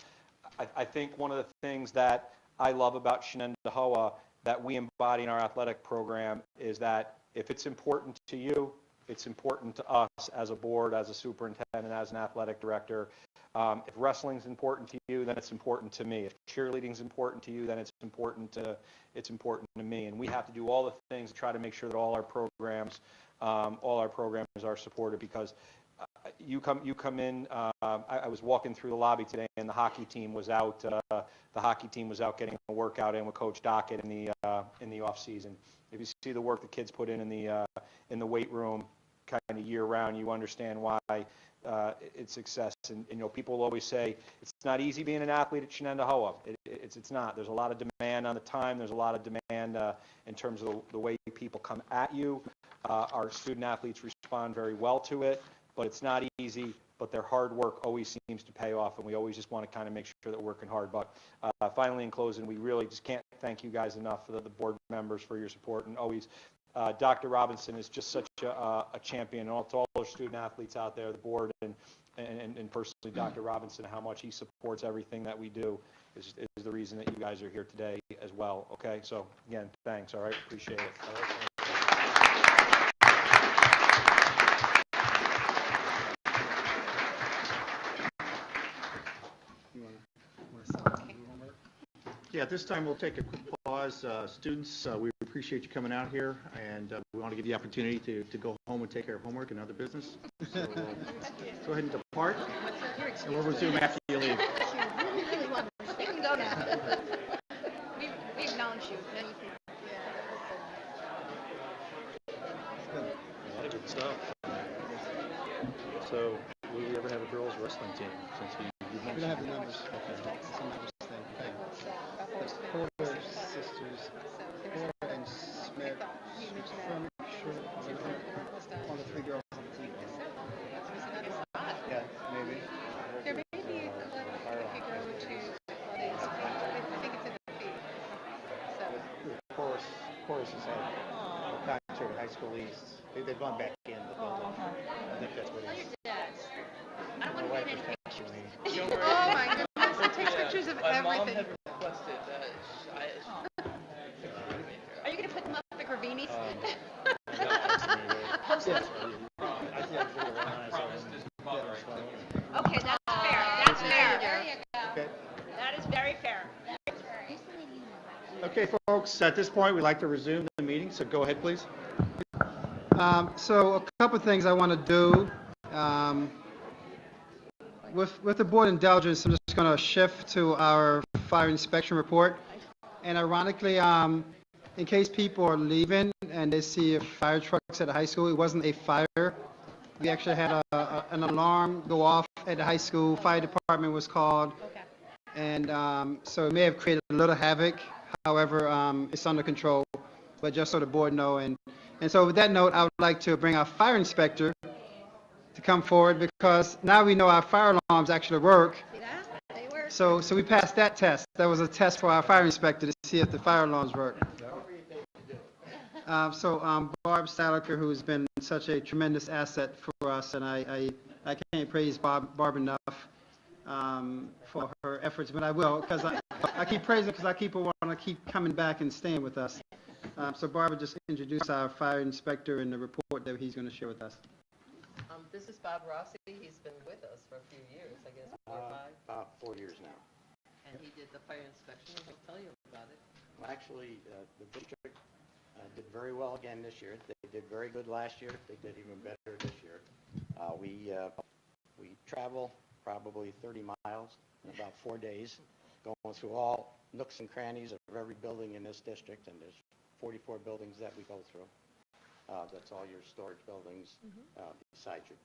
I think one of the things that I love about Shenendehowa that we embody in our athletic program is that if it's important to you, it's important to us as a board, as a superintendent, as an athletic director. If wrestling's important to you, then it's important to me. If cheerleading's important to you, then it's important to me. And we have to do all the things to try to make sure that all our programs are supported, because you come in. I was walking through the lobby today, and the hockey team was out. The hockey team was out getting a workout in with Coach Dockett in the off season. If you see the work the kids put in the weight room, kind of year round, you understand why it's success. And people always say it's not easy being an athlete at Shenendehowa. It's not. There's a lot of demand on the time. There's a lot of demand in terms of the way people come at you. Our student athletes respond very well to it, but it's not easy. But their hard work always seems to pay off, and we always just want to kind of make sure that we're working hard. But finally, in closing, we really just can't thank you guys enough, for the board members, for your support, and always. Dr. Robinson is just such a champion, and to all those student athletes out there, the board, and personally Dr. Robinson, how much he supports everything that we do is the reason that you guys are here today as well. Okay, so again, thanks. All right, appreciate it. All right. Yeah, at this time, we'll take a quick pause. Students, we appreciate you coming out here, and we want to give you the opportunity to go home and take care of homework and other business. So go ahead and depart, and we'll resume after you leave. You can go now. We acknowledge you. Now you can. A lot of good stuff. So, will we ever have a girls wrestling team? Since you We don't have the numbers. Okay. It's a numbers thing. Okay. There's Porter sisters, Porter and Smith, from all the 3 girls on the team. Yeah, maybe. There may be a clip if you go to, I think it's in the feed. So, Chorus has had a concert at High School East. They've gone back in the building. I think that's what it is. I don't want My to wife get was any texting me. Oh my goodness, I take pictures of everything. Requested Are you going to put them up at Gravini's? Okay, that's fair. That's fair. There you go. Okay. That is very fair. Okay, folks, at this point, we'd like to resume the meeting, so go ahead, please. So a couple of things I want to do. With the board indulgence, I'm just going to shift to our fire inspection report. And ironically, in case people are leaving and they see fire trucks at the high school, it wasn't a fire. We actually had an alarm go off at the high school. Fire department was called. And so it may have created a little havoc. However, it's under control. But just so the board know. And so with that note, I would like to bring our fire inspector to come forward, because now we know our fire alarms actually work. They work. So we passed that test. That was a test for our fire inspector to see if the fire alarms work. Barb Staliker, who's been such a tremendous asset for us, and I can't praise Barb enough. for her efforts, but I will, because I keep praising, because I want to keep coming back and staying with us. So Barbara just introduced our fire inspector and the report that he's going to share with us. This is Bob Rossi. He's been with us for a few years, I guess, 4 or 5. About 4 years now. And he did the fire inspection, and he'll tell you about it. Well, actually, the district did very well again this year. They did very good last year. They did even better this year. We travel probably 30 miles in about 4 days, going through all nooks and crannies of every building in this district, and there's 44 buildings that we go through. That's all your storage buildings, besides your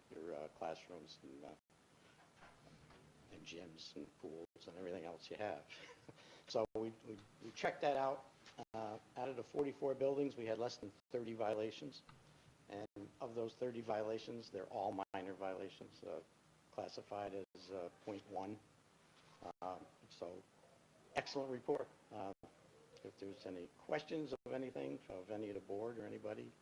classrooms and gyms and pools and everything else you have. So we checked that out. Out of the 44 buildings, we had less than 30 violations. And of those 30 violations, they're all minor violations, classified as .1. So excellent report. If there's any questions of anything, of any of the board or anybody.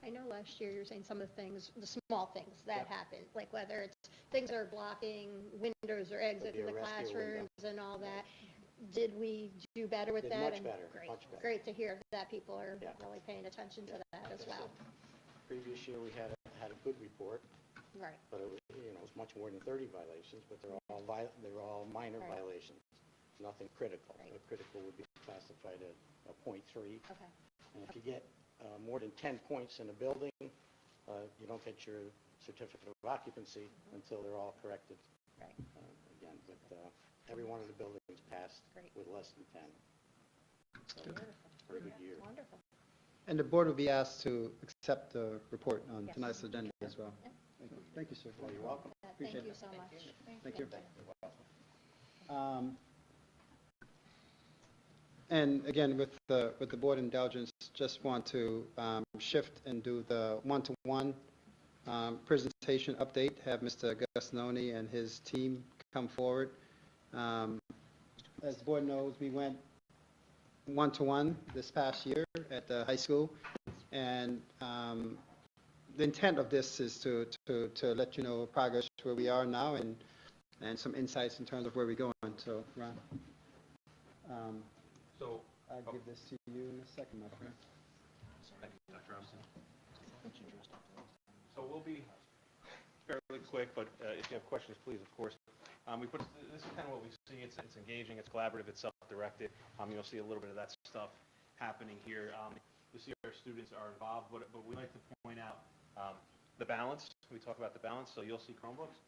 I know last year you were saying some of the things, the small things that happen, like whether it's things that are blocking windows or exits in the classrooms and all that. Did we do better with that? Much better, Great. much better. Great to hear that people are really paying attention to that as well. Previous year, we had a good report, Right. but it was, it was much more than 30 violations, but they're all minor violations, nothing critical. A critical would be classified at a .3. Okay. And if you get more than 10 points in a building, you don't get your certificate of occupancy until they're all corrected. Right. Again, but every one of the buildings passed with less than 10. So, very good year. Wonderful. And the board will be asked to accept the report on Yes. tonight's agenda as well. Thank you, sir. Well, you're welcome. Thank Appreciate you it. so much. Thank you. And again, with the board indulgence, just want to shift and do the one-to-one presentation update, have Mr. Gasnoni and his team come forward. As the board knows, we went one-to-one this past year at the high school, and the intent of this is to let you know progress where we are now and some insights in terms of where we're going. So, Ron. So I'll give this to you in a second, my friend. Thank you, Dr. Robinson. So we'll be fairly quick, but if you have questions, please, of course. This is kind of what we see. It's engaging, it's collaborative, it's self-directed. You'll see a little bit of that stuff happening here. You'll see our students are involved, but we like to point out the balance. We talk about the balance. So you'll see Chromebooks,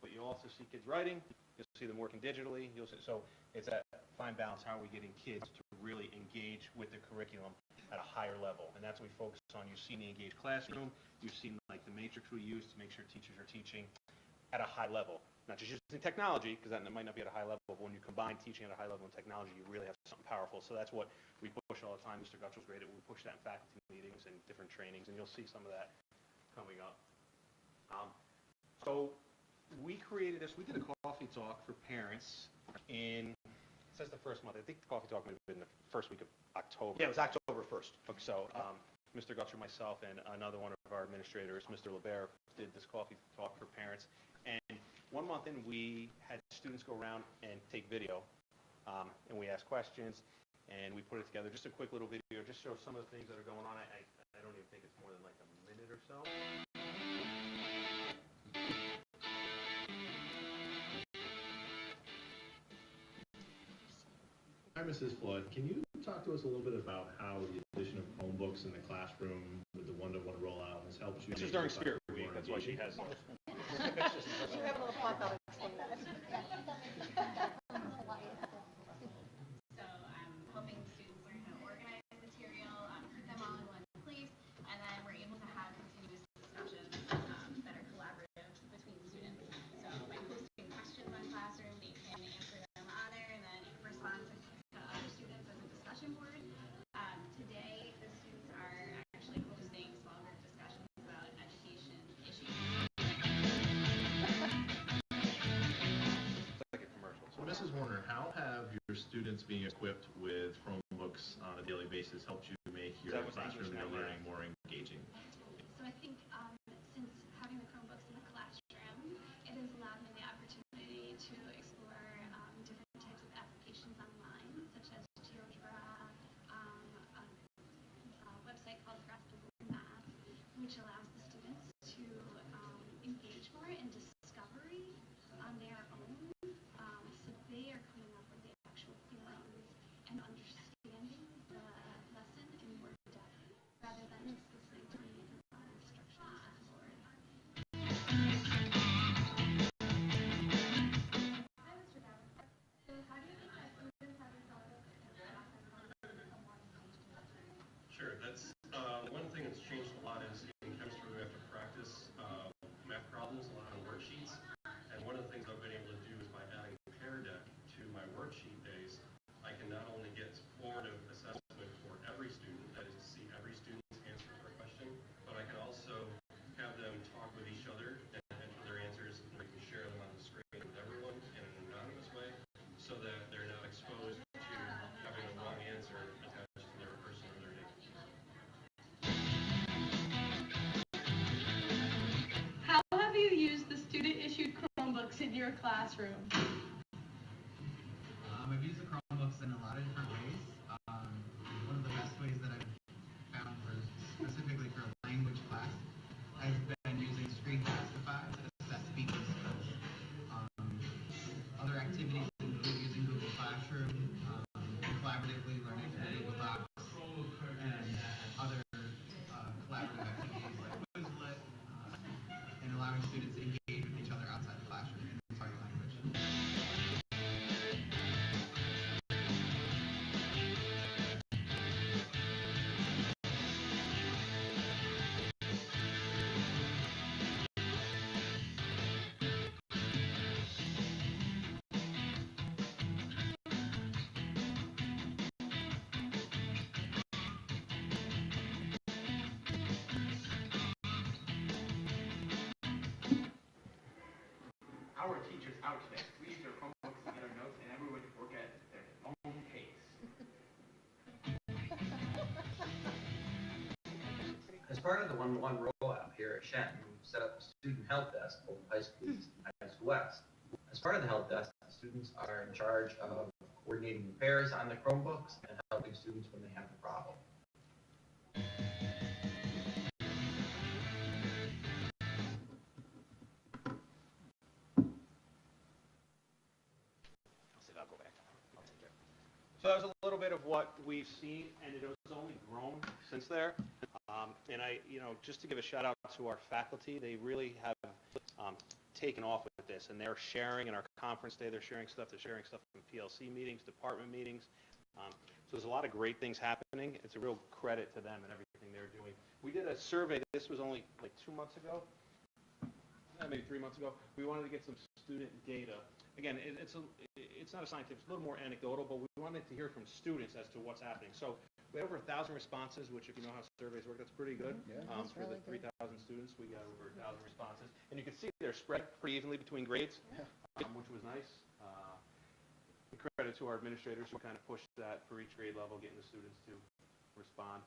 but you'll also see kids writing. You'll see them working digitally. So it's that fine balance. How are we getting kids to really engage with the curriculum at a higher level? And that's what we focus on. You've seen the engaged classroom. You've seen like the matrix we use to make sure teachers are teaching at a high level. Not just using technology, because that might not be at a high level, but when you combine teaching at a high level and technology, you really have something powerful. So that's what we push all the time. Mr. Gutschall's great at we push that in faculty meetings and different trainings, and you'll see some of that coming up. So we created this. We did a coffee talk for parents in, it says the first month. I think the coffee talk might have been the first week of October. Yeah, it was October 1st. So Mr. Gutschall, myself, and another one of our administrators, Mr. LeBert, did this coffee talk for parents. And 1 month in, we had students go around and take video, and we asked questions, and we put it together. Just a quick little video, just show some of the things that are going on. I don't even think it's more than like a minute or so. Hi, Mrs. Flood. Can you talk to us a little bit about how the addition of Chromebooks in the classroom with the one-to-one rollout has helped you? This is during Spirit Week, that's why she has it. You have a little fun, I'll explain that. So I'm helping students learn how to organize material, put them all in one place, and then we're able to have continuous discussions that are collaborative between students. So by posting questions on Classroom, they can answer them on there and then respond to other students as a discussion board. Today, the students are actually hosting small group discussions about education issues. So Mrs. Warner, how have your students being equipped with Chromebooks on a daily basis helped you make your classroom and your learning more engaging? So I think since having the Chromebooks in the classroom, it has your classroom? I've used the Chromebooks in a lot of different ways. One of the best ways that I've found for specifically for a language class has been using Screencastify to assess speaking skills. Other activities include using Google Classroom, collaboratively learning through Google Docs, and other collaborative activities like Quizlet, and allowing students to engage with each other outside the classroom in the target language. Our teachers out today. We use their Chromebooks to get our notes, and everyone would work at their own pace. As part of the one-to-one rollout here at Shen, we've set up a student help desk both high school east and high school west. As part of the help desk, the students are in charge of coordinating repairs on the Chromebooks and helping students when they have a problem. So that was a little bit of what we've seen, and it has only grown since there. And just to give a shout out to our faculty, they really have taken off with this, and they're sharing in our conference day. They're sharing stuff from PLC meetings, department meetings. So there's a lot of great things happening. It's a real credit to them and everything they're doing. We did a survey. This was only like 2 months ago, maybe 3 months ago. We wanted to get some student data. Again, it's not a scientific, it's a little more anecdotal, but we wanted to hear from students as to what's happening. So we had over 1,000 responses, which if you know how surveys work, that's pretty good. For the 3,000 students, we got over 1,000 responses. And you can see they're spread pretty evenly between grades, which was nice. Credit to our administrators who kind of pushed that for each grade level, getting the students to respond.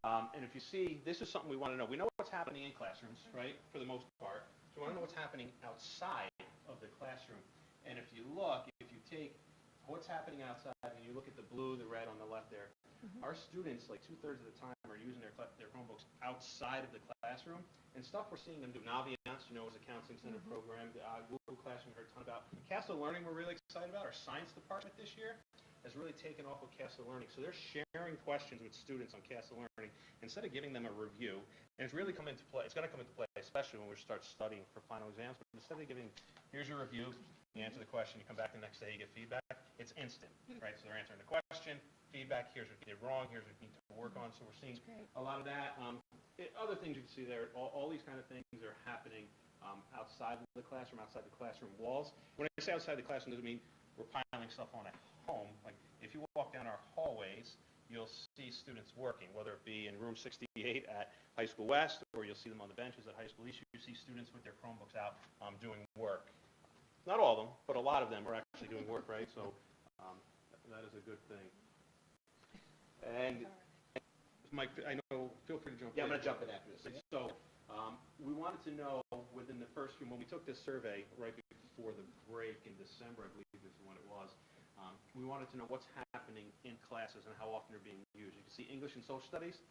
And if you see, this is something we want to know. We know what's happening in classrooms, right, for the most part. So we want to know what's happening outside of the classroom. And if you look, if you take what's happening outside and you look at the blue, the red on the left there, our students, like 2/3 of the time, are using their Chromebooks outside of the classroom. And stuff we're seeing them do. Naviance, is a counseling center program. Google Classroom, we heard a ton about. Castle Learning, we're really excited about. Our science department this year has really taken off with Castle Learning. So they're sharing questions with students on Castle Learning instead of giving them a review. And it's really come into play. It's going to come into play, especially when we start studying for final exams. But instead of giving, here's your review, you answer the question, you come back the next day, you get feedback. It's instant, right? So they're answering the question, feedback, here's what you did wrong, here's what you need to work on. So we're seeing a lot of that. Other things you can see there, all these kind of things are happening outside of the classroom, outside the classroom walls. When I say outside the classroom, doesn't mean we're piling stuff on at home. Like if you walk down our hallways, you'll see students working, whether it be in room 68 at High School West, or you'll see them on the benches at High School East. You see students with their Chromebooks out doing work. Not all of them, but a lot of them are actually doing work, right? So that is a good thing. And Mike, I know, feel free to jump in. Yeah, I'm going to jump in after this. So we wanted to know within the first few, when we took this survey right before the break in December, I believe is when it was, we wanted to know what's happening in classes and how often they're being used. You can see English and social studies,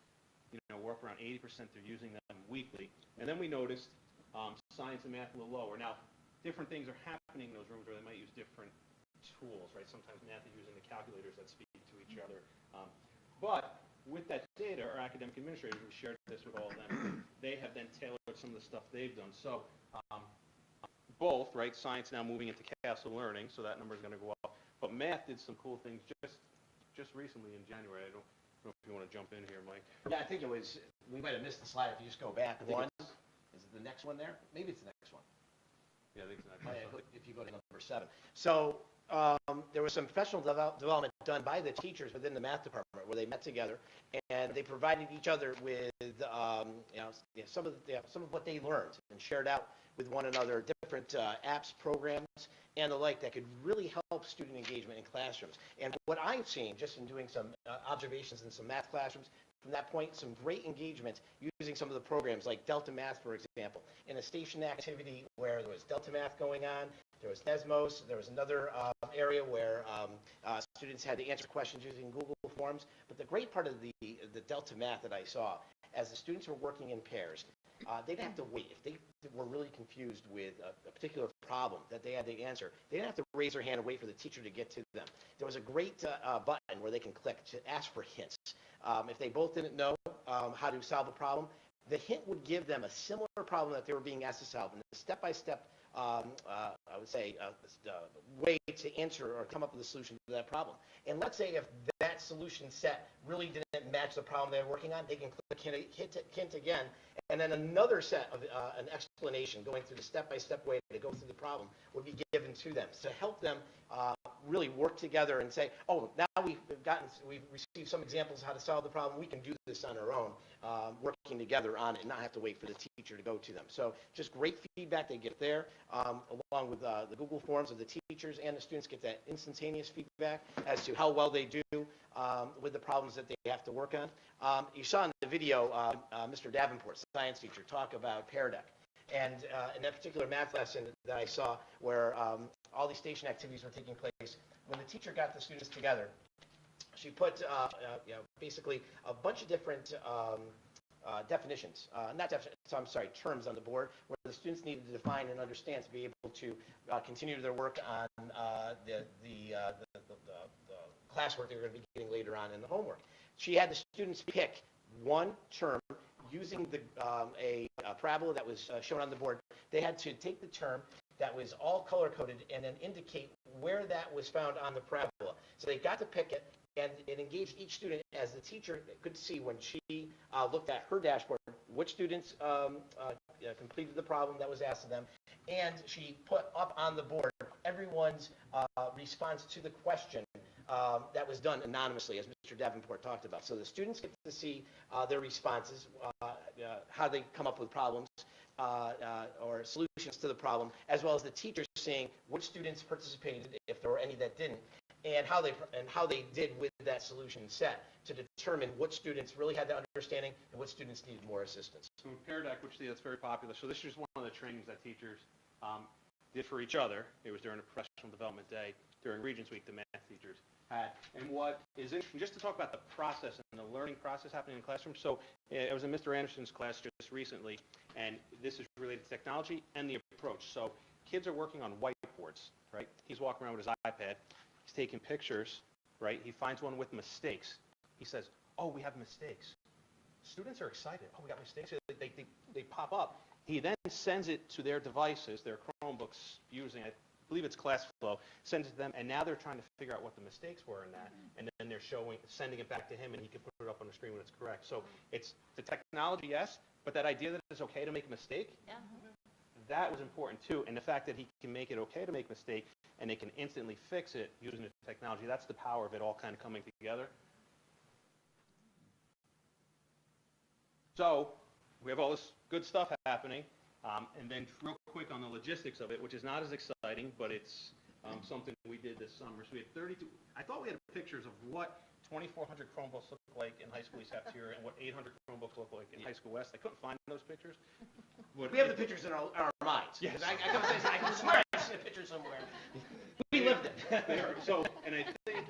we're up around 80% they're using them weekly. And then we noticed science and math a little lower. Now, different things are happening in those rooms where they might use different tools, right? Sometimes math is using the calculators that speak to each other. But with that data, our academic administrators, we shared this with all of them, they have then tailored some of the stuff they've done. So both, right, science now moving into Castle Learning, so that number is going to go up. But math did some cool things just recently in January. I don't know if you want to jump in here, Mike. Yeah, I think it was, we might have missed the slide if you just go back one. Is it the next one there? Maybe it's the next one. Yeah, I think it's the next one. If you go to number 7. So there was some professional development done by the teachers within the math department where they met together and they provided each other with some of what they learned and shared out with one another different apps, programs, and the like that could really help student engagement in classrooms. And what I've seen just in doing some observations in some math classrooms, from that point, some great engagement using some of the programs like Delta Math, for example, in a station activity where there was Delta Math going on, there was Desmos, there was another area where students had to answer questions using Google Forms. But the great part of the Delta Math that I saw, as the students were working in pairs, they'd have to wait. If they were really confused with a particular problem that they had to answer, they didn't have to raise their hand and wait for the teacher to get to them. There was a great button where they can click to ask for hints. If they both didn't know how to solve a problem, the hint would give them a similar problem that they were being asked to solve. And the step-by-step, I would say, way to answer or come up with a solution to that problem. And let's say if that solution set really didn't match the problem they were working on, they can click hint again, and then another set of an explanation going through the step-by-step way to go through the problem would be given to them to help them really work together and say, oh, now we've received some examples of how to solve the problem. We can do this on our own, working together on it and not have to wait for the teacher to go to them. So just great feedback they get there, along with the Google Forms of the teachers and the students get that instantaneous feedback as to how well they do with the problems that they have to work on. You saw in the video Mr. Davenport, science teacher, talk about Pear Deck. And in that particular math lesson that I saw where all these station activities were taking place, when the teacher got the students together, she put basically a bunch of different definitions, terms on the board where the students needed to define and understand to be able to continue their work on the classwork they were going to be getting later on in the homework. She had the students pick one term using a parabola that was shown on the board. They had to take the term that was all color-coded and then indicate where that was found on the parabola. So they got to pick it, and it engaged each student as the teacher could see when she looked at her dashboard which students completed the problem that was asked of them, and she put up on the board everyone's response to the question that was done anonymously, as Mr. Davenport talked about. So the students get to see their responses, how they come up with problems or solutions to the problem, as well as the teachers seeing which students participated, if there were any that didn't, and how they did with that solution set to determine which students really had the understanding and which students needed more assistance. So in Pear Deck, which that's very popular, so this is one of the trainings that teachers did for each other. It was during a professional development day during Regents Week, the math teachers had. And what is interesting, just to talk about the process and the learning process happening in the classroom. So I was in Mr. Anderson's class just recently, and this is related to technology and the approach. So kids are working on whiteboards, right? He's walking around with his iPad. He's taking pictures, right? He finds one with mistakes. He says, oh, we have mistakes. Students are excited. Oh, we got mistakes. They pop up. He then sends it to their devices, their Chromebooks, using, I believe it's ClassFlow, sends it to them, and now they're trying to figure out what the mistakes were in that, and then they're sending it back to him, and he can put it up on the screen when it's correct. So it's the technology, yes, but that idea that it's okay to make a mistake, that was important too, and the fact that he can make it okay to make a mistake, and they can instantly fix it using the technology, that's the power of it all kind of coming together. So we have all this good stuff happening, and then real quick on the logistics of it, which is not as exciting, but it's something we did this summer. So we had 32, I thought we had pictures of what 2,400 Chromebooks look like in high school East Cafeteria and what 800 Chromebooks look like in high school West. I couldn't find those pictures. But we have the pictures in our minds. Yes. I can swear I've seen a picture somewhere. We lived it. So, and I think,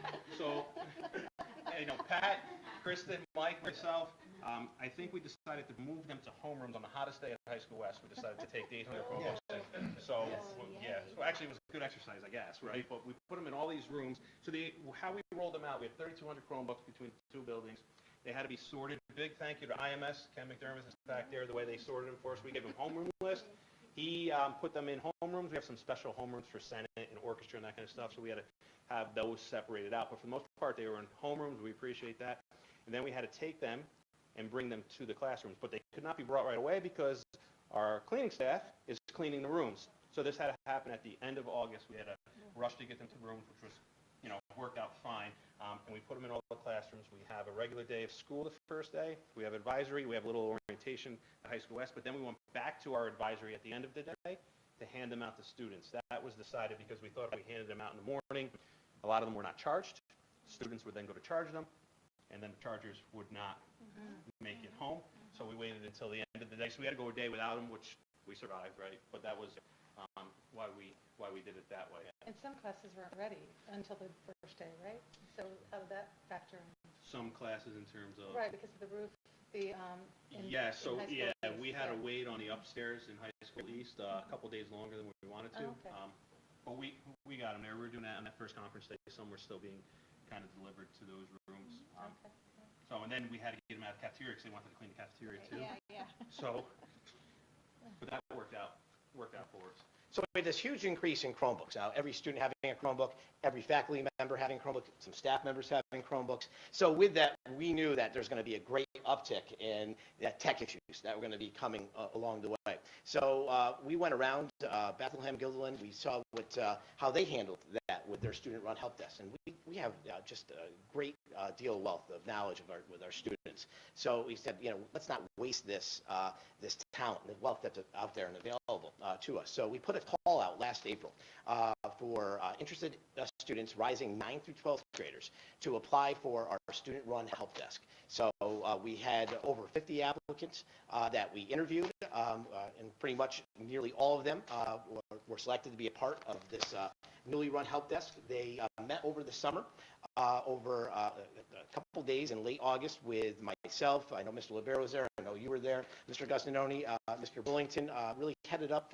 Pat, Kristen, Mike, myself, I think we decided to move them to homerooms on the hottest day at High School West. We decided to take the 800 Chromebooks. So, so actually it was a good exercise, I guess, right? But we put them in all these rooms. So how we rolled them out, we had 3,200 Chromebooks between the two buildings. They had to be sorted. Big thank you to IMS, Ken McDermott is back there, the way they sorted them for us. We gave him homeroom list. He put them in homerooms. We have some special homerooms for Senate and orchestra and that kind of stuff, so we had to have those separated out. But for the most part, they were in homerooms. We appreciate that. And then we had to take them and bring them to the classrooms. But they could not be brought right away because our cleaning staff is cleaning the rooms. So this had to happen at the end of August. We had to rush to get them to the rooms, which was, worked out fine. And we put them in all the classrooms. We have a regular day of school the first day. We have advisory. We have a little orientation at High School West. But then we went back to our advisory at the end of the day to hand them out to students. That was decided because we thought if we handed them out in the morning, a lot of them were not charged. Students would then go to charge them. and then the Chargers would not make it home. So we waited until the end of the day. So we had to go a day without them, which we survived, right? But that was why we did it that way. And some classes weren't ready until the first day, right? So how did that factor in? Some classes in terms of Right, because of the roof, in yeah. So high school yeah, east, we had to yeah. wait on the upstairs in high school east a couple days longer than we wanted to. Oh, okay. But we got them there. We were doing that on that first conference day. Some were still being kind of delivered to those rooms. Okay. So, and then we had to get them out of the cafeteria because they wanted to clean the cafeteria too. Yeah. So, but that worked out for us. So we had this huge increase in Chromebooks. Now, every student having a Chromebook, every faculty member having a Chromebook, some staff members having Chromebooks. So with that, we knew that there's going to be a great uptick in tech issues that were going to be coming along the way. So we went around Bethlehem, Guilderland. We saw how they handled that with their student-run help desk. And we have just a great deal of wealth of knowledge with our students. So we said, let's not waste this talent, the wealth that's out there and available to us. So we put a call out last April for interested students rising 9th through 12th graders to apply for our student-run help desk. So we had over 50 applicants that we interviewed, and pretty much nearly all of them were selected to be a part of this newly run help desk. They met over the summer, over a couple days in late August with myself. I know Mr. Libero was there. I know you were there. Mr. Gustinoni, Mr. Bullington really headed up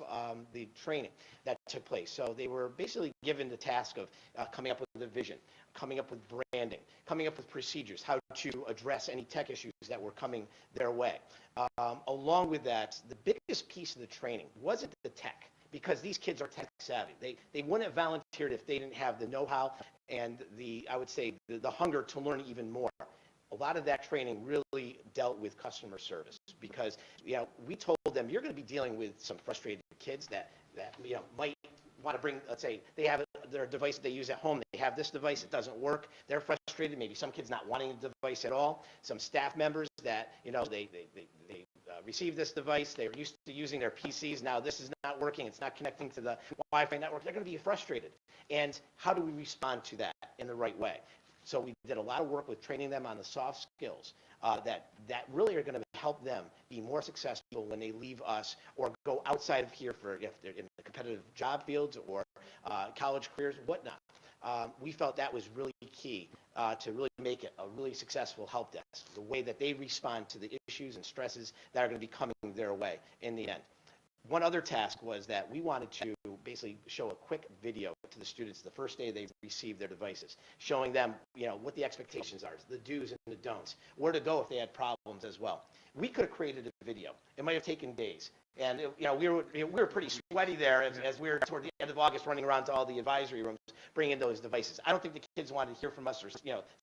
the training that took place. So they were basically given the task of coming up with a vision, coming up with branding, coming up with procedures, how to address any tech issues that were coming their way. Along with that, the biggest piece of the training wasn't the tech, because these kids are tech savvy. They wouldn't have volunteered if they didn't have the know-how and I would say, the hunger to learn even more. A lot of that training really dealt with customer service because, we told them you're going to be dealing with some frustrated kids that might want to bring, let's say, they have their device that they use at home. They have this device, it doesn't work. They're frustrated. Maybe some kids not wanting the device at all. Some staff members that, they receive this device. They're used to using their PCs. Now this is not working. It's not connecting to the Wi-Fi network. They're going to be frustrated. And how do we respond to that in the right way? So we did a lot of work with training them on the soft skills that really are going to help them be more successful when they leave us or go outside of here if they're in the competitive job fields or college careers, whatnot. We felt that was really key to really make it a really successful help desk, the way that they respond to the issues and stresses that are going to be coming their way in the end. One other task was that we wanted to basically show a quick video to the students the first day they received their devices, showing them, what the expectations are, the do's and the don'ts, where to go if they had problems as well. We could have created a video. It might have taken days. And, we were pretty sweaty there as we were toward the end of August running around to all the advisory rooms, bringing those devices. I don't think the kids wanted to hear from us or,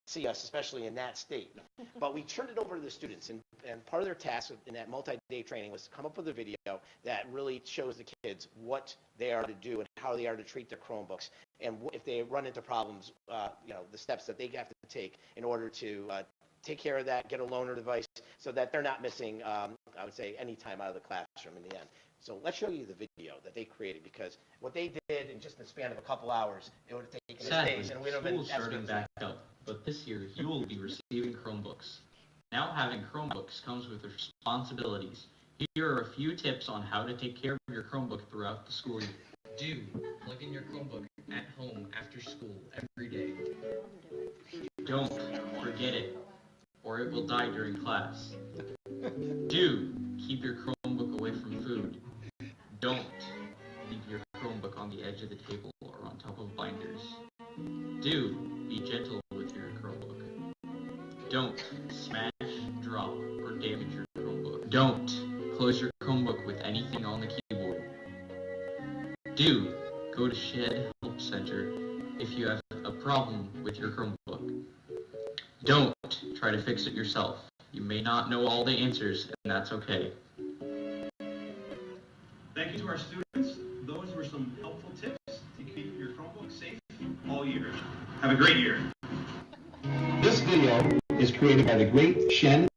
see us, especially in that state. But we turned it over to the students, and part of their task in that multi-day training was to come up with a video that really shows the kids what they are to do and how they are to treat their Chromebooks, and if they run into problems, the steps that they have to take in order to take care of that, get a loaner device, so that they're not missing, I would say, any time out of the classroom in the end. So let's show you the video that they created, because what they did in just the span of a couple hours, it would have taken us days, and we'd have been school's starting back up, but this year you will be receiving Chromebooks. Now having Chromebooks comes with responsibilities. Here are a few tips on how to take care of your Chromebook throughout the school year. Do plug in your Chromebook at home after school every day. Don't forget it, or it will die during class. Do keep your Chromebook away from food. Don't leave your Chromebook on the edge of the table or on top of binders. Do be gentle with your Chromebook. Don't smash, drop, or damage your Chromebook. Don't close your Chromebook with anything on the keyboard. Do go to Shed Help Center if you have a problem with your Chromebook. Don't try to fix it yourself. You may not know all the answers, and that's okay. Thank you to our students. Those were some helpful tips to keep your Chromebook safe all year. Have a great year. This video is created by the great Shed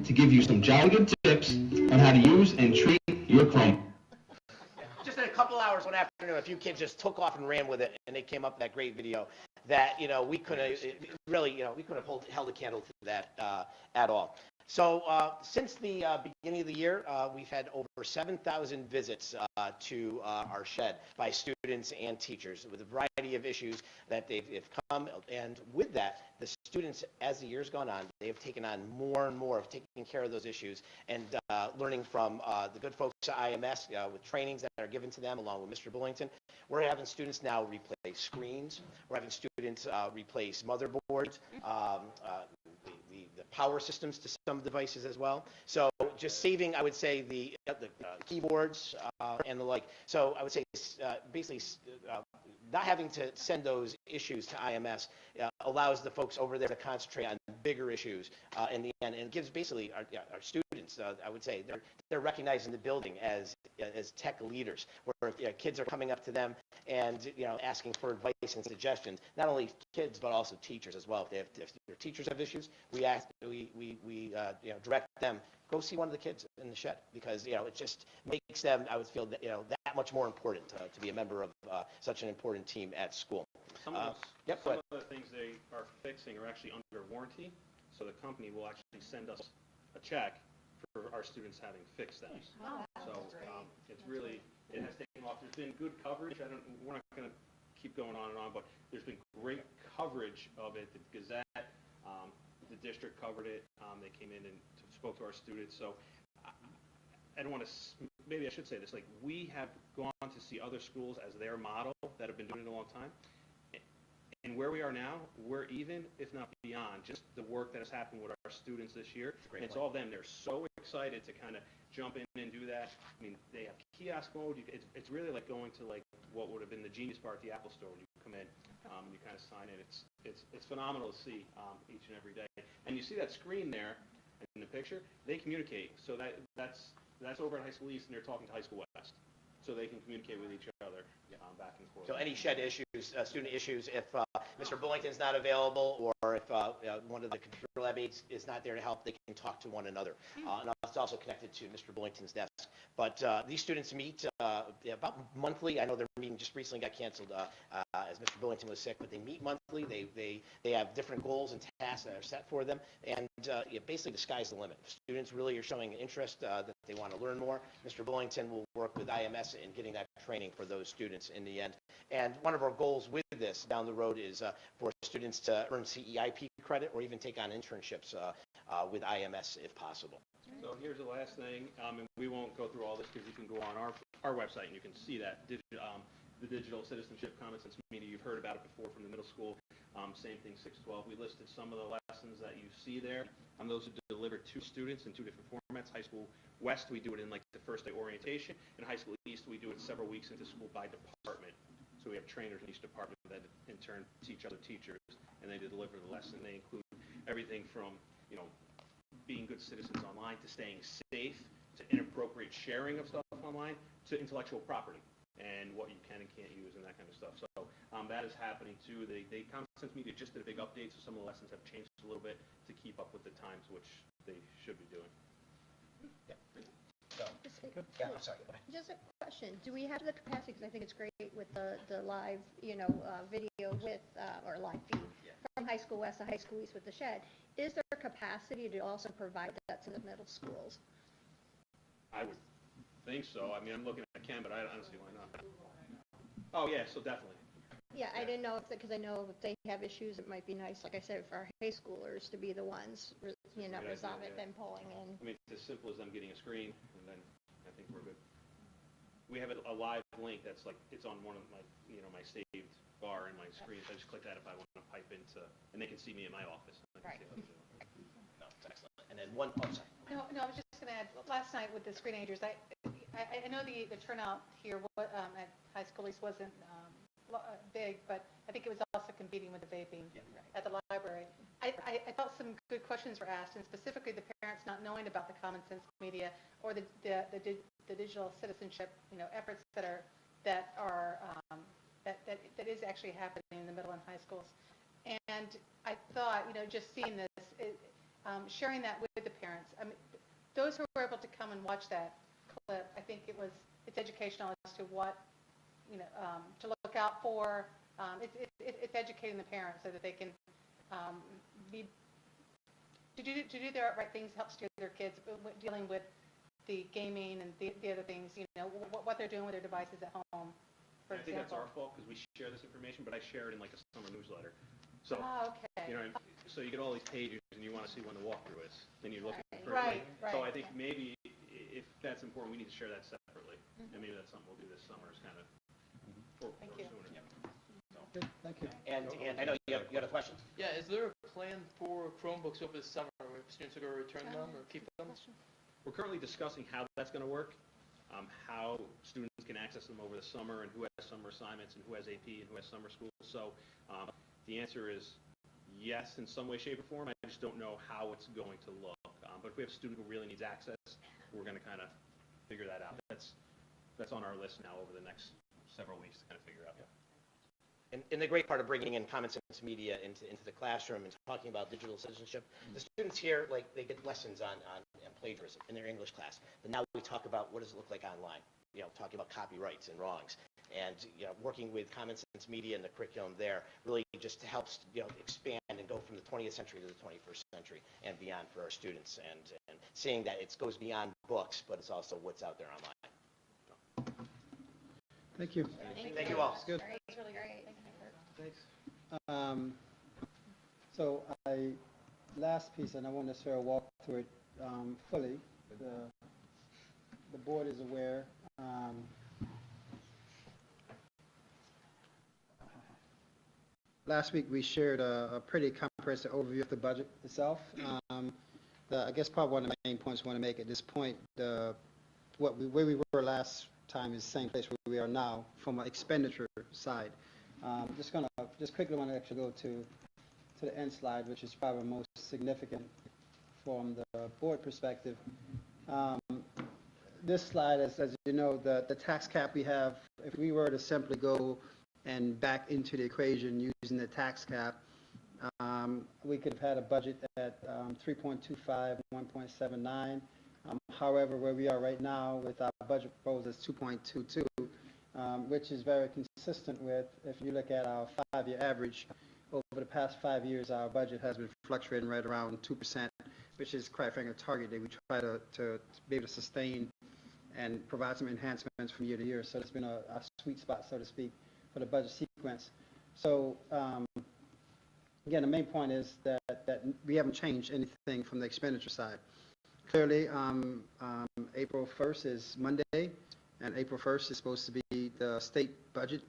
to give you some jolly good tips on how to use and treat your Chromebook. Just in a couple hours one afternoon, a few kids just took off and ran with it, and they came up with that great video that, we couldn't, really, we couldn't have held a candle to that at all. So since the beginning of the year, we've had over 7,000 visits to our shed by students and teachers with a variety of issues that they've come. And with that, the students, as the year's gone on, they have taken on more and more of taking care of those issues and learning from the good folks at IMS with trainings that are given to them along with Mr. Bullington. We're having students now replace screens. We're having students replace motherboards. The power systems to some devices as well. So just saving, I would say, the keyboards and the like. So I would say basically not having to send those issues to IMS allows the folks over there to concentrate on bigger issues in the end, and it gives basically our students, I would say, they're recognizing the building as tech leaders, where kids are coming up to them and asking for advice and suggestions. Not only kids but also teachers as well. If their teachers have issues, we direct them, go see one of the kids in the shed, because it just makes them, I would feel, that that much more important to be a member of such an important team at school. Some of Yep, go ahead. the things they are fixing are actually under warranty, so the company will actually send us a check for our students having fixed them. So it's really, it has taken off. There's been good coverage. We're not going to keep going on and on, but there's been great coverage of it. The Gazette, the district covered it. They came in and spoke to our students. So I don't want to, maybe I should say this, like, we have gone to see other schools as their model that have been doing it a long time. And where we are now, we're even, if not beyond, just the work that has happened with our students this year. And it's all them. They're so excited to kind of jump in and do that. I mean, they have kiosk mode. It's really like going to like what would have been the Genius Bar at the Apple Store when you come in. You kind of sign in. It's phenomenal to see each and every day. And you see that screen there in the picture. They communicate. So that's over at High School East, and they're talking to High School West. So they can communicate with each other back and forth. So any shed issues, student issues, if Mr. Bullington's not available, or if one of the computer lab aides is not there to help, they can talk to one another. And it's also connected to Mr. Bullington's desk. But these students meet about monthly. I know their meeting just recently got canceled as Mr. Bullington was sick, but they meet monthly. They have different goals and tasks that are set for them, and basically the sky's the limit. Students really are showing interest that they want to learn more. Mr. Bullington will work with IMS in getting that training for those students in the end. And one of our goals with this down the road is for students to earn CEIP credit or even take on internships with IMS if possible. So here's the last thing, and we won't go through all this because you can go on our website and you can see that the digital citizenship common sense media. You've heard about it before from the middle school. Same thing, 612. We listed some of the lessons that you see there. Those are delivered to students in two different formats. High School West, we do it in like the first day orientation, and High School East, we do it several weeks into school by department. So we have trainers in each department that in turn teach other teachers, and they deliver the lesson. They include everything from, being good citizens online, to staying safe, to inappropriate sharing of stuff online, to intellectual property and what you can and can't use and that kind of stuff. So that is happening too. They Common Sense Media just did a big update, so some of the lessons have changed a little bit to keep up with the times, which they should be doing. Yeah, I'm sorry. Go ahead. Just a question. Do we have the capacity, because I think it's great with the live, video with, or live feed from High School West to High School East with the shed. Is there capacity to also provide that to the middle schools? I would think so. I mean, I'm looking at Ken, but I don't see why not. Oh, yeah, so definitely. Yeah, I didn't know because I know if they have issues, it might be nice, like I said, for our high schoolers to be the ones, resolve it, then pulling in. I mean, it's as simple as them getting a screen, and then I think we're good. We have a live link that's like, it's on one of my, my saved bar in my screen. So I just click that if I want to pipe into, and they can see me in my office. Right. No, it's excellent. And then one, oh, sorry. No, I was just going to add, last night with the screenagers, I know the turnout here at High School East wasn't big, but I think it was also competing with the vaping at the library. I thought some good questions were asked, and specifically the parents not knowing about the Common Sense Media or the digital citizenship, efforts that is actually happening in the middle and high schools. And I thought, just seeing this, sharing that with the parents. I mean, those who were able to come and watch that clip, I think it's educational as to what, to look out for, it's educating the parents so that they can be, to do the right things, help steer their kids, dealing with the gaming and the other things, what they're doing with their devices at home, for I think that's example. our fault because we share this information, but I share it in like a summer newsletter. So, Okay. So you get all these pages and you want to see when the walkthrough is, then you look at it. Right, So right. I think maybe if that's important, we need to share that separately. And maybe that's something we'll do this summer is kind of, or Thank you. sooner. Good, thank you. And I know you had a question. Yeah, is there a plan for Chromebooks over the summer, where students are going to return them or keep them? We're currently discussing how that's going to work, how students can access them over the summer, and who has summer assignments, and who has AP, and who has summer school. So the answer is yes, in some way, shape, or form. I just don't know how it's going to look. But if we have a student who really needs access, we're going to kind of figure that out. That's on our list now over the next several weeks to kind of figure out. And the great part of bringing in common sense media into the classroom and talking about digital citizenship, the students here, like, they get lessons on plagiarism in their English class. But now we talk about what does it look like online, talking about copyrights and wrongs. And, working with common sense media and the curriculum there really just helps, expand and go from the 20th century to the 21st century and beyond for our students. And seeing that it goes beyond books, but it's also what's out there online. Thank you. Thank you all. That's good. It's really great. Thanks. So last piece, and I won't necessarily walk through it fully. The board is aware. Last week we shared a pretty comprehensive overview of the budget itself. I guess probably one of the main points I want to make at this point, where we were last time is the same place where we are now from an expenditure side. Just quickly want to actually go to the end slide, which is probably most significant from the board perspective. This slide, as you know, the tax cap we have, if we were to simply go and back into the equation using the tax cap, we could have had a budget at 3.25, 1.79. However, where we are right now with our budget proposal is 2.22, which is very consistent with, if you look at our 5-year average, over the past 5 years, our budget has been fluctuating right around 2%, which is quite frankly a target that we try to be able to sustain and provide some enhancements from year to year. So it's been a sweet spot, so to speak, for the budget sequence. So again, the main point is that we haven't changed anything from the expenditure side. Clearly, April 1st is Monday, and April 1st is supposed to be the state budget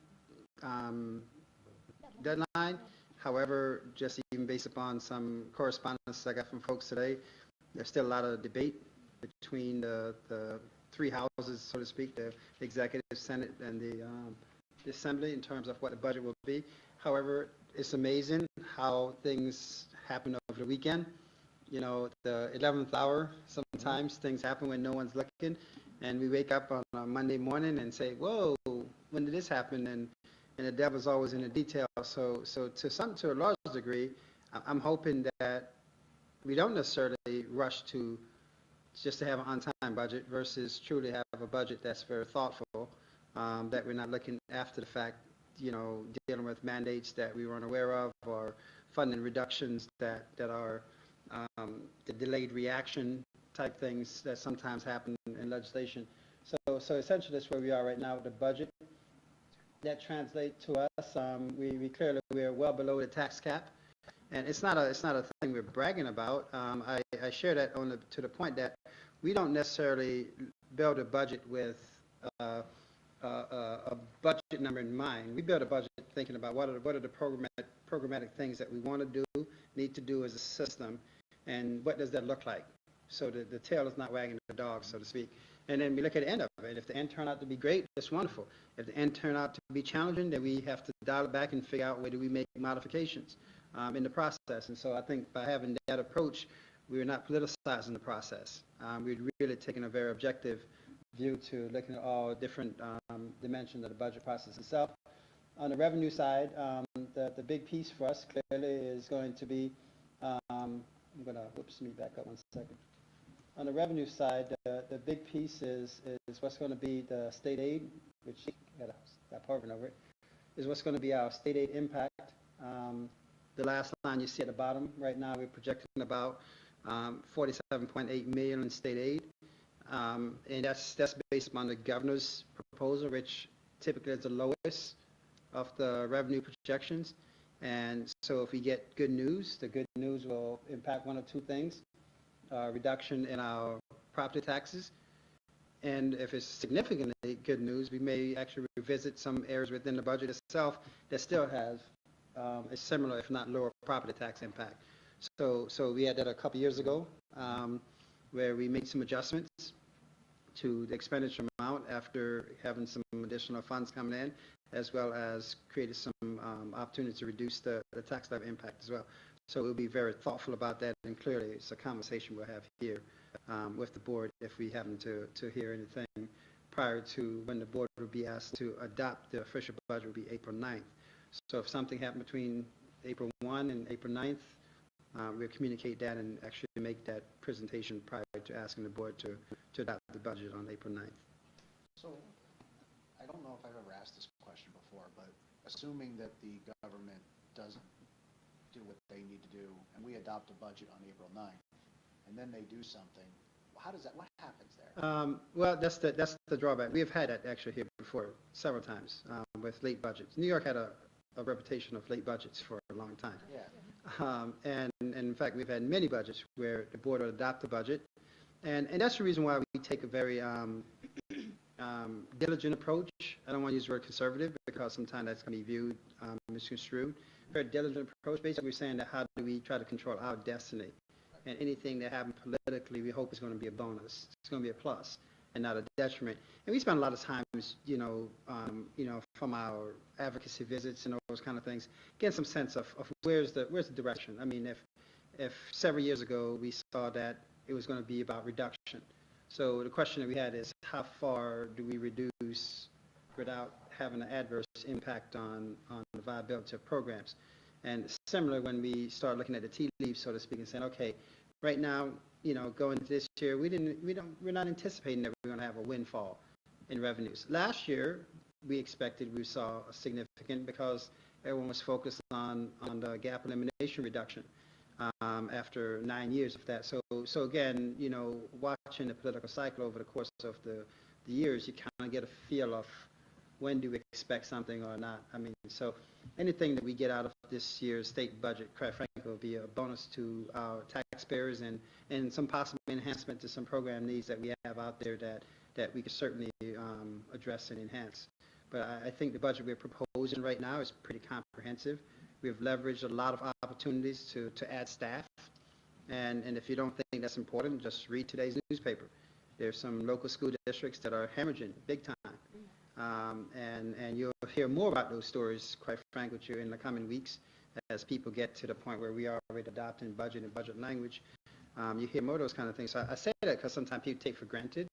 deadline. However, just even based upon some correspondence I got from folks today, there's still a lot of debate between the three houses, so to speak, the executive, Senate, and the Assembly in terms of what the budget will be. However, it's amazing how things happen over the weekend. The 11th hour, sometimes things happen when no one's looking, and we wake up on a Monday morning and say, whoa, when did this happen? And the devil's always in the detail. So to a large degree, I'm hoping that we don't necessarily rush to just to have an on-time budget versus truly have a budget that's very thoughtful, that we're not looking after the fact, dealing with mandates that we weren't aware of or funding reductions that are the delayed reaction type things that sometimes happen in legislation. So essentially that's where we are right now with the budget. That translates to us. We clearly are well below the tax cap, and it's not a thing we're bragging about. I share that to the point that we don't necessarily build a budget with a budget number in mind. We build a budget thinking about what are the programmatic things that we want to do, need to do as a system, and what does that look like? So the tail is not wagging the dog, so to speak. And then we look at the end of it. If the end turned out to be great, that's wonderful. If the end turned out to be challenging, then we have to dial it back and figure out where do we make modifications in the process. And so I think by having that approach, we're not politicizing the process. We're really taking a very objective view to looking at all different dimensions of the budget process itself. On the revenue side, the big piece for us clearly is going to be, I'm going to, let me back up 1 second. On the revenue side, the big piece is what's going to be the state aid, which got Parvin over it. is what's going to be our state aid impact. The last line you see at the bottom, right now we're projecting about 47.8 million in state aid. And that's based upon the governor's proposal, which typically is the lowest of the revenue projections. And so if we get good news, the good news will impact one of two things: reduction in our property taxes. And if it's significantly good news, we may actually revisit some areas within the budget itself that still has a similar, if not lower, property tax impact. So we had that a couple years ago, where we made some adjustments to the expenditure amount after having some additional funds coming in, as well as created some opportunity to reduce the tax levy impact as well. So we'll be very thoughtful about that, and clearly it's a conversation we'll have here with the board if we happen to hear anything prior to when the board will be asked to adopt the official budget, will be April 9th. So if something happened between April 1 and April 9th, we'll communicate that and actually make that presentation prior to asking the board to adopt the budget on April 9th. So, I don't know if I've ever asked this question before, but assuming that the government doesn't do what they need to do, and we adopt a budget on April 9th, and then they do something, what happens there? Well, that's the drawback. We have had that actually here before several times with late budgets. New York had a reputation of late budgets for a long time. Yeah. And in fact, we've had many budgets where the board will adopt the budget. And that's the reason why we take a very diligent approach. I don't want to use the word conservative because sometimes that's going to be viewed misconstrued. Very diligent approach. Basically, we're saying that how do we try to control our destiny? And anything that happens politically, we hope is going to be a bonus. It's going to be a plus and not a detriment. And we spend a lot of time, from our advocacy visits and those kind of things, getting some sense of where's the direction. I mean, if several years ago we saw that it was going to be about reduction. So the question that we had is how far do we reduce without having an adverse impact on the viability of programs? And similar when we start looking at the tea leaves, so to speak, and saying, okay, right now, going into this year, we're not anticipating that we're going to have a windfall in revenues. Last year, we saw a significant because everyone was focused on the gap elimination reduction after 9 years of that. So again, watching the political cycle over the course of the years, you kind of get a feel of when do we expect something or not. I mean, so anything that we get out of this year's state budget, quite frankly, will be a bonus to our taxpayers and some possible enhancement to some program needs that we have out there that we could certainly address and enhance. But I think the budget we're proposing right now is pretty comprehensive. We've leveraged a lot of opportunities to add staff. And if you don't think that's important, just read today's newspaper. There's some local school districts that are hemorrhaging big time. And you'll hear more about those stories, quite frankly, with you in the coming weeks as people get to the point where we are already adopting budget and budget language. You hear more of those kind of things. So I say that because sometimes people take for granted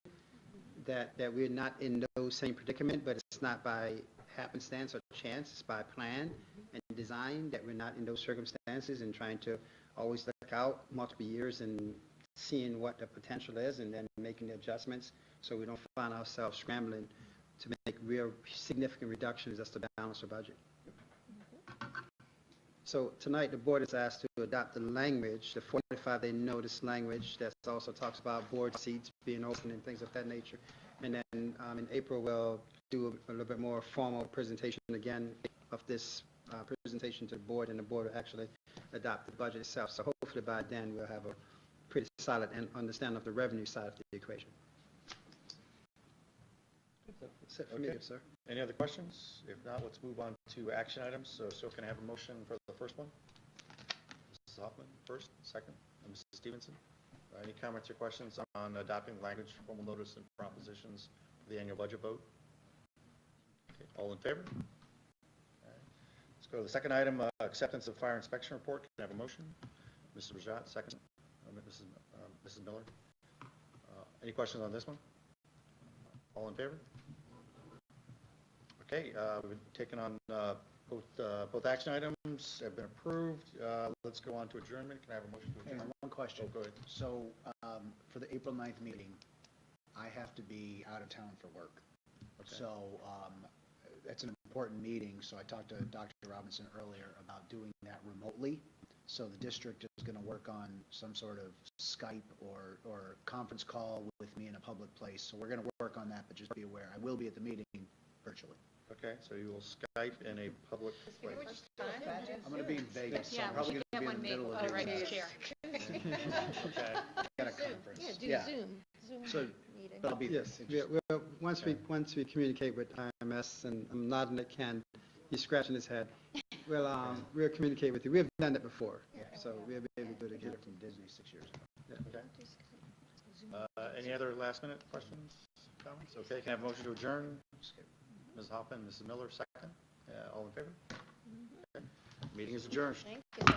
that we're not in those same predicament, but it's not by happenstance or chance. It's by plan and design that we're not in those circumstances and trying to always look out multiple years and seeing what the potential is and then making the adjustments so we don't find ourselves scrambling to make real significant reductions just to balance our budget. So tonight the board is asked to adopt the language, the 45-day notice language that also talks about board seats being open and things of that nature. And then in April we'll do a little bit more formal presentation again of this presentation to the board, and the board will actually adopt the budget itself. So hopefully by then we'll have a pretty solid understanding of the revenue side of the equation. That's it for me, sir. Any other questions? If not, let's move on to action items. So can I have a motion for the first one? Mrs. Hoffman, first, second, and Mrs. Stevenson. Any comments or questions on adopting language, formal notice, and propositions for the annual budget vote? Okay, all in favor? All right. Let's go to the second item, acceptance of fire inspection report. Can I have a motion? Mrs. Rajat, second. Mrs. Miller. Any questions on this one? All in favor? Okay, we've taken on both action items have been approved. Let's go on to adjournment. Can I have a motion to adjourn? One question. Oh, go ahead. So for the April 9th meeting, I have to be out of town for work. Okay. So it's an important meeting, so I talked to Dr. Robinson earlier about doing that remotely. So the district is going to work on some sort of Skype or conference call with me in a public place. So we're going to work on that, but just be aware, I will be at the meeting virtually. Okay, so you will Skype in a public place. I'm going to be in Vegas, so Yeah, I'm we probably should going to get be in the one middle of made. the Oh, right, chair. Okay. Got a Zoom. conference. Yeah, do Zoom So- meeting. But I'll be there. Yes, well, once we communicate with IMS, and I'm nodding at Ken, he's scratching his head, we'll communicate with you. We've done that before, so we'll be able to do it Did again. it from Disney 6 years ago. Okay. Any other last minute questions, comments? Okay, can I have a motion to adjourn? Ms. Hoffman, Mrs. Miller, second. All in favor? Okay. Meeting is adjourned. Thank you.